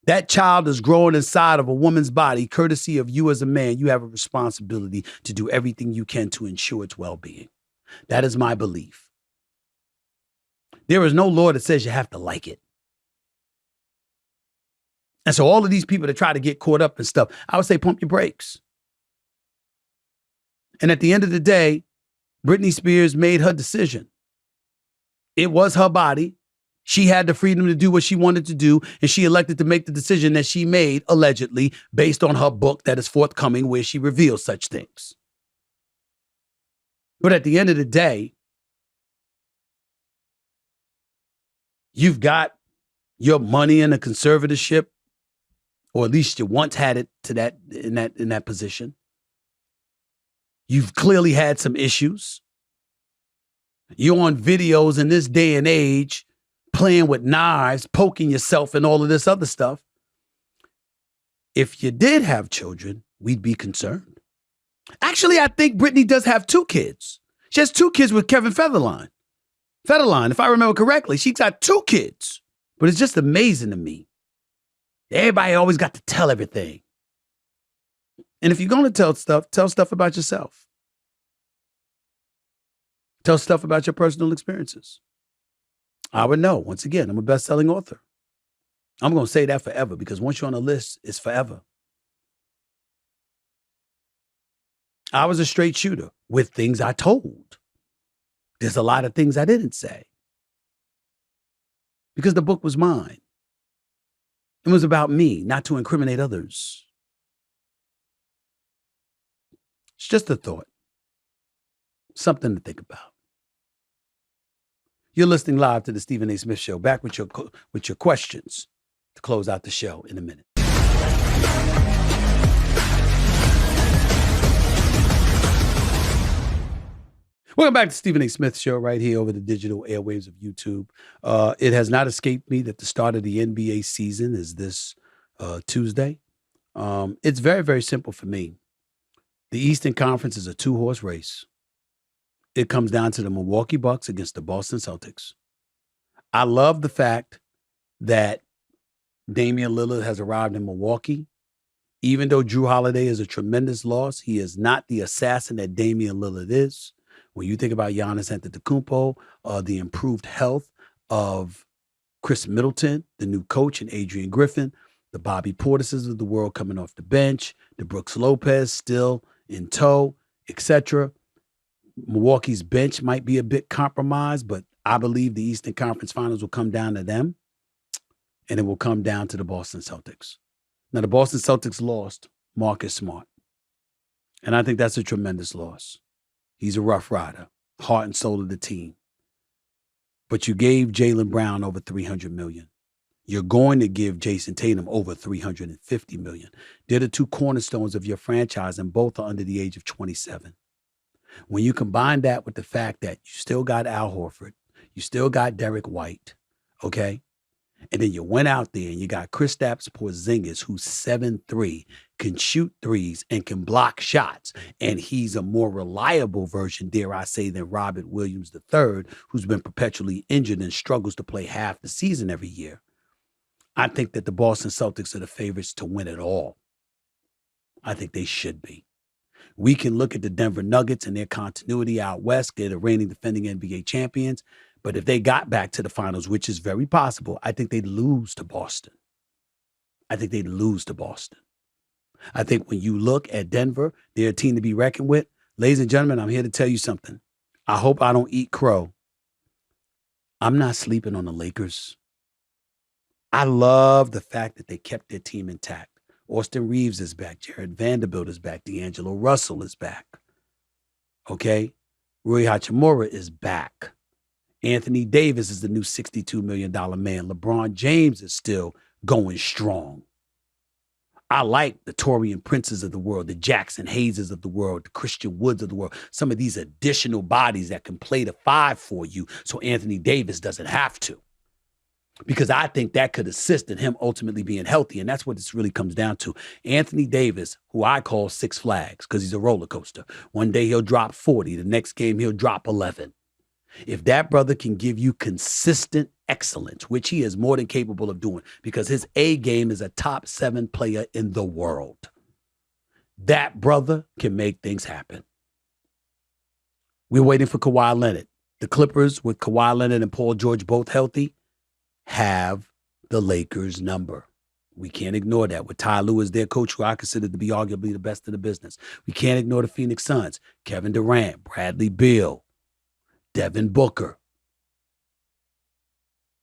That child is growing inside of a woman's body, courtesy of you as a man. You have a responsibility to do everything you can to ensure its well-being. That is my belief. There is no law that says you have to like it. And so all of these people that try to get caught up in stuff, I would say pump your brakes. And at the end of the day, Britney Spears made her decision. It was her body. She had the freedom to do what she wanted to do, and she elected to make the decision that she made, allegedly, based on her book that is forthcoming where she reveals such things. But at the end of the day, you've got your money in a conservatorship, or at least you once had it to that in that position. You've clearly had some issues. You're on videos in this day and age playing with knives, poking yourself and all of this other stuff. If you did have children, we'd be concerned. Actually, I think Britney does have 2 kids. She has 2 kids with Kevin Federline. If I remember correctly, she's got 2 kids. But it's just amazing to me. Everybody always got to tell everything. And if you're going to tell stuff about yourself. Tell stuff about your personal experiences. I would know. Once again, I'm a best-selling author. I'm going to say that forever because once you're on a list, it's forever. I was a straight shooter with things I told. There's a lot of things I didn't say because the book was mine. It was about me, not to incriminate others. It's just a thought. Something to think about. You're listening live to the Stephen A. Smith Show. Back with your questions to close out the show in a minute. Welcome back to Stephen A. Smith Show right here over the digital airwaves of YouTube. It has not escaped me that the start of the NBA season is this Tuesday. It's very, very simple for me. The Eastern Conference is a 2-horse race. It comes down to the Milwaukee Bucks against the Boston Celtics. I love the fact that Damian Lillard has arrived in Milwaukee. Even though Jrue Holiday is a tremendous loss, he is not the assassin that Damian Lillard is. When you think about Giannis Antetokounmpo, the improved health of Chris Middleton, the new coach, and Adrian Griffin, the Bobby Portises of the world coming off the bench, the Brooks Lopez still in tow, etc. Milwaukee's bench might be a bit compromised, but I believe the Eastern Conference Finals will come down to them, and it will come down to the Boston Celtics. Now, the Boston Celtics lost Marcus Smart, and I think that's a tremendous loss. He's a rough rider, heart and soul of the team. But you gave Jaylen Brown over $300 million. You're going to give Jason Tatum over $350 million. They're the 2 cornerstones of your franchise, and both are under the age of 27. When you combine that with the fact that you still got Al Horford, you still got Derek White, okay? And then you went out there and you got Kristaps Porzingis, who's 7'3", can shoot threes and can block shots. And he's a more reliable version, dare I say, than Robert Williams III, who's been perpetually injured and struggles to play half the season every year. I think that the Boston Celtics are the favorites to win it all. I think they should be. We can look at the Denver Nuggets and their continuity out west. They're the reigning defending NBA champions. But if they got back to the finals, which is very possible, I think they'd lose to Boston. I think when you look at Denver, they're a team to be reckoned with. Ladies and gentlemen, I'm here to tell you something. I hope I don't eat crow. I'm not sleeping on the Lakers. I love the fact that they kept their team intact. Austin Reeves is back. Jared Vanderbilt is back. D'Angelo Russell is back. Okay? Rui Hachimura is back. Anthony Davis is the new $62 million man. LeBron James is still going strong. I like the Torian Princes of the world, the Jackson Hayeses of the world, the Christian Woods of the world, some of these additional bodies that can play the five for you so Anthony Davis doesn't have to. Because I think that could assist in him ultimately being healthy. And that's what this really comes down to. Anthony Davis, who I call Six Flags because he's a roller coaster. One day he'll drop 40. The next game he'll drop 11. If that brother can give you consistent excellence, which he is more than capable of doing because his A game is a top 7 player in the world, that brother can make things happen. We're waiting for Kawhi Leonard. The Clippers, with Kawhi Leonard and Paul George both healthy, have the Lakers' number. We can't ignore that. With Ty Lue as their coach, who I consider to be arguably the best in the business. We can't ignore the Phoenix Suns. Kevin Durant, Bradley Beal, Devin Booker,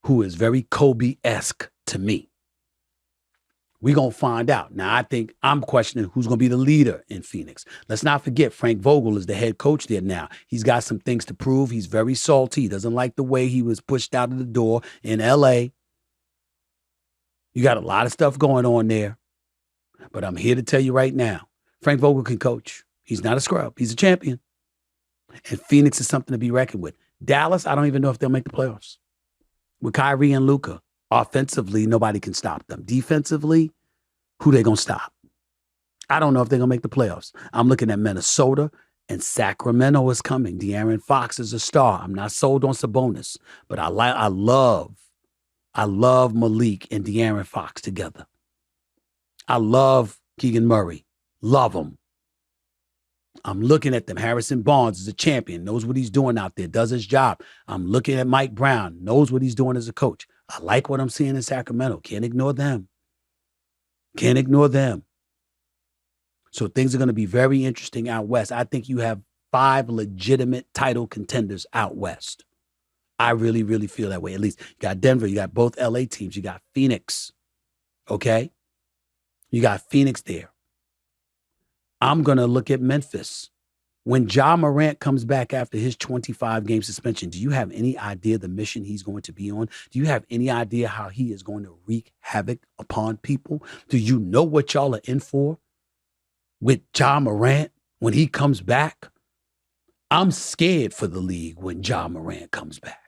who is very Kobe-esque to me. We're going to find out. Now, I think I'm questioning who's going to be the leader in Phoenix. Let's not forget Frank Vogel is the head coach there now. He's got some things to prove. He's very salty. He doesn't like the way he was pushed out of the door in L.A. You got a lot of stuff going on there. But I'm here to tell you right now, Frank Vogel can coach. He's not a scrub. He's a champion. And Phoenix is something to be reckoned with. Dallas, I don't even know if they'll make the playoffs. With Kyrie and Luka, offensively, nobody can stop them. Defensively, who they going to stop? I don't know if they're going to make the playoffs. I'm looking at Minnesota, and Sacramento is coming. De'Aaron Fox is a star. I'm not sold on Sabonis, but I love Malik and De'Aaron Fox together. I love Keegan Murray. Love him. I'm looking at them. Harrison Barnes is a champion, knows what he's doing out there, does his job. I'm looking at Mike Brown, knows what he's doing as a coach. I like what I'm seeing in Sacramento. Can't ignore them. Can't ignore them. So things are going to be very interesting out west. I think you have 5 legitimate title contenders out west. I really, really feel that way. At least you got Denver, you got both LA teams, you got Phoenix. Okay? You got Phoenix there. I'm going to look at Memphis. When Ja Morant comes back after his 25-game suspension, do you have any idea the mission he's going to be on? Do you have any idea how he is going to wreak havoc upon people? Do you know what y'all are in for with Ja Morant when he comes back? I'm scared for the league when Ja Morant comes back.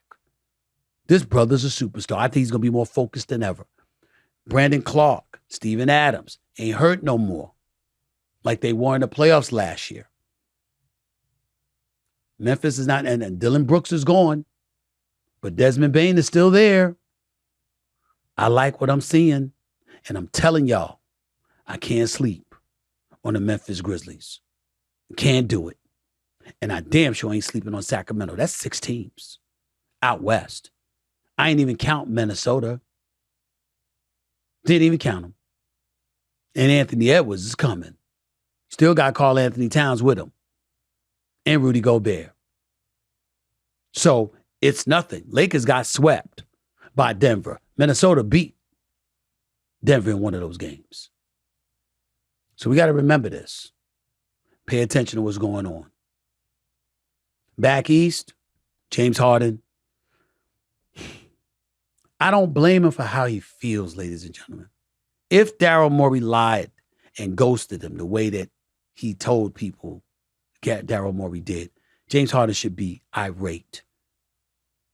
This brother's a superstar. I think he's going to be more focused than ever. Brandon Clark, Steven Adams ain't hurt no more like they were in the playoffs last year. Memphis is not, and Dylan Brooks is gone, but Desmond Bane is still there. I like what I'm seeing, and I'm telling y'all, I can't sleep on the Memphis Grizzlies. Can't do it. And I damn sure ain't sleeping on Sacramento. That's 6 teams out west. I ain't even count Minnesota. Didn't even count them. And Anthony Edwards is coming. Still got Karl Anthony Towns with him. And Rudy Gobert. So it's nothing. Lakers got swept by Denver. Minnesota beat Denver in one of those games. So we got to remember this. Pay attention to what's going on. Back east, James Harden. I don't blame him for how he feels, ladies and gentlemen. If Daryl Morey lied and ghosted him the way that he told people Daryl Morey did, James Harden should be irate.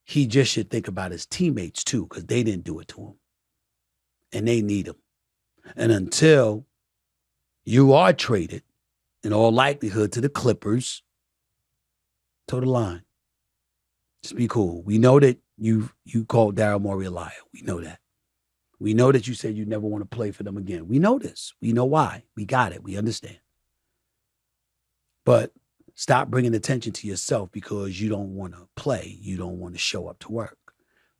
He just should think about his teammates too, because they didn't do it to him. And they need him. And until you are traded, in all likelihood to the Clippers, toe the line. Just be cool. We know that you called Daryl Morey a liar. We know that. We know that you said you never want to play for them again. We know this. We know why. We got it. We understand. But stop bringing attention to yourself because you don't want to play. You don't want to show up to work.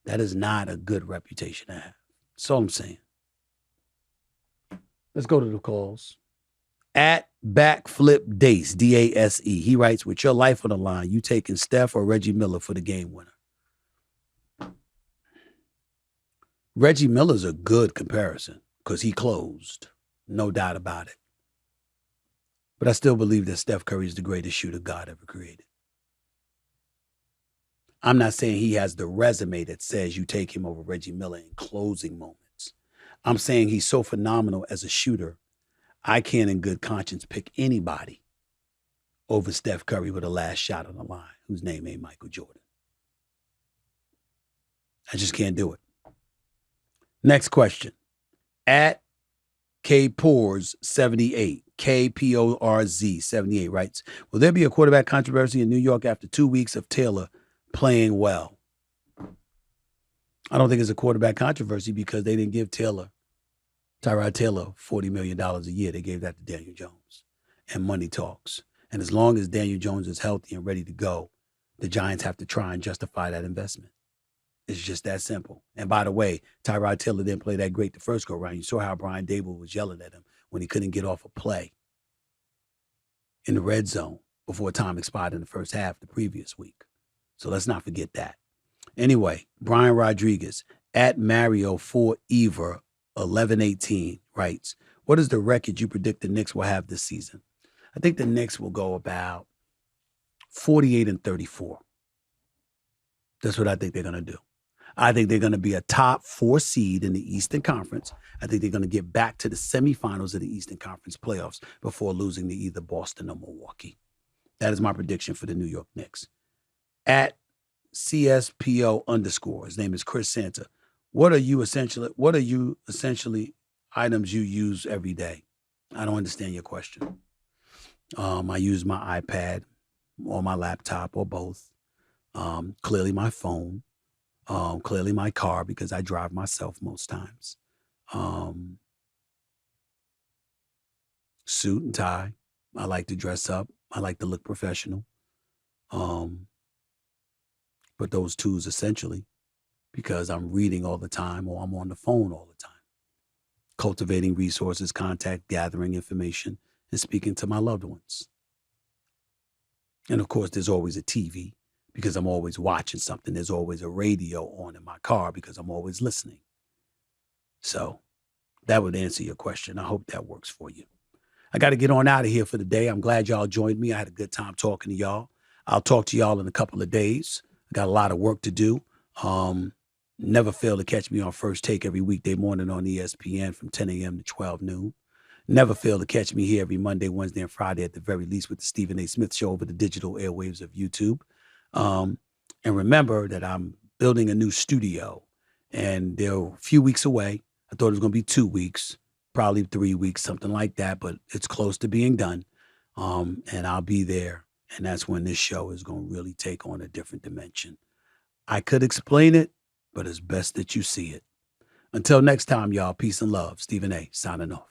That is not a good reputation to have. That's all I'm saying. Let's go to the calls. At Backflip Dace, D-A-S-E. He writes, with your life on the line, you taking Steph or Reggie Miller for the game winner? Reggie Miller's a good comparison because he closed. No doubt about it. But I still believe that Steph Curry is the greatest shooter God ever created. I'm not saying he has the resume that says you take him over Reggie Miller in closing moments. I'm saying he's so phenomenal as a shooter, I can't in good conscience pick anybody over Steph Curry with a last shot on the line whose name ain't Michael Jordan. I just can't do it. Next question. At KPORZ78, KPORZ78 writes, will there be a quarterback controversy in New York after 2 weeks of Taylor playing well? I don't think it's a quarterback controversy because they didn't give Tyrod Taylor $40 million a year. They gave that to Daniel Jones. And money talks. And as long as Daniel Jones is healthy and ready to go, the Giants have to try and justify that investment. It's just that simple. And by the way, Tyrod Taylor didn't play that great the first go round. You saw how Brian Dable was yelling at him when he couldn't get off a play in the red zone before time expired in the first half the previous week. So let's not forget that. Anyway, Brian Rodriguez at Mario for Eva 1118 writes, what is the record you predict the Knicks will have this season? I think the Knicks will go about 48-34. That's what I think they're going to do. I think they're going to be a top 4 seed in the Eastern Conference. I think they're going to get back to the semifinals of the Eastern Conference playoffs before losing to either Boston or Milwaukee. That is my prediction for the New York Knicks. At CSPO_, his name is Chris Santa. What are you essentially items you use every day? I don't understand your question. I use my iPad or my laptop or both. Clearly my phone. Clearly my car because I drive myself most times. Suit and tie. I like to dress up. I like to look professional. But those tools essentially because I'm reading all the time or I'm on the phone all the time. Cultivating resources, contact, gathering information, and speaking to my loved ones. And of course, there's always a TV because I'm always watching something. There's always a radio on in my car because I'm always listening. So that would answer your question. I hope that works for you. I got to get on out of here for the day. I'm glad y'all joined me. I had a good time talking to y'all. I'll talk to y'all in a couple of days. I got a lot of work to do. Never fail to catch me on First Take every weekday morning on ESPN from 10 a.m. to 12 noon. Never fail to catch me here every Monday, Wednesday, and Friday at the very least with the Stephen A. Smith Show over the digital airwaves of YouTube. And remember that I'm building a new studio, and they're a few weeks away. I thought it was going to be 2 weeks, probably 3 weeks, something like that, but it's close to being done. And I'll be there, and that's when this show is going to really take on a different dimension. I could explain it, but it's best that you see it. Until next time, y'all, peace and love. Stephen A. signing off.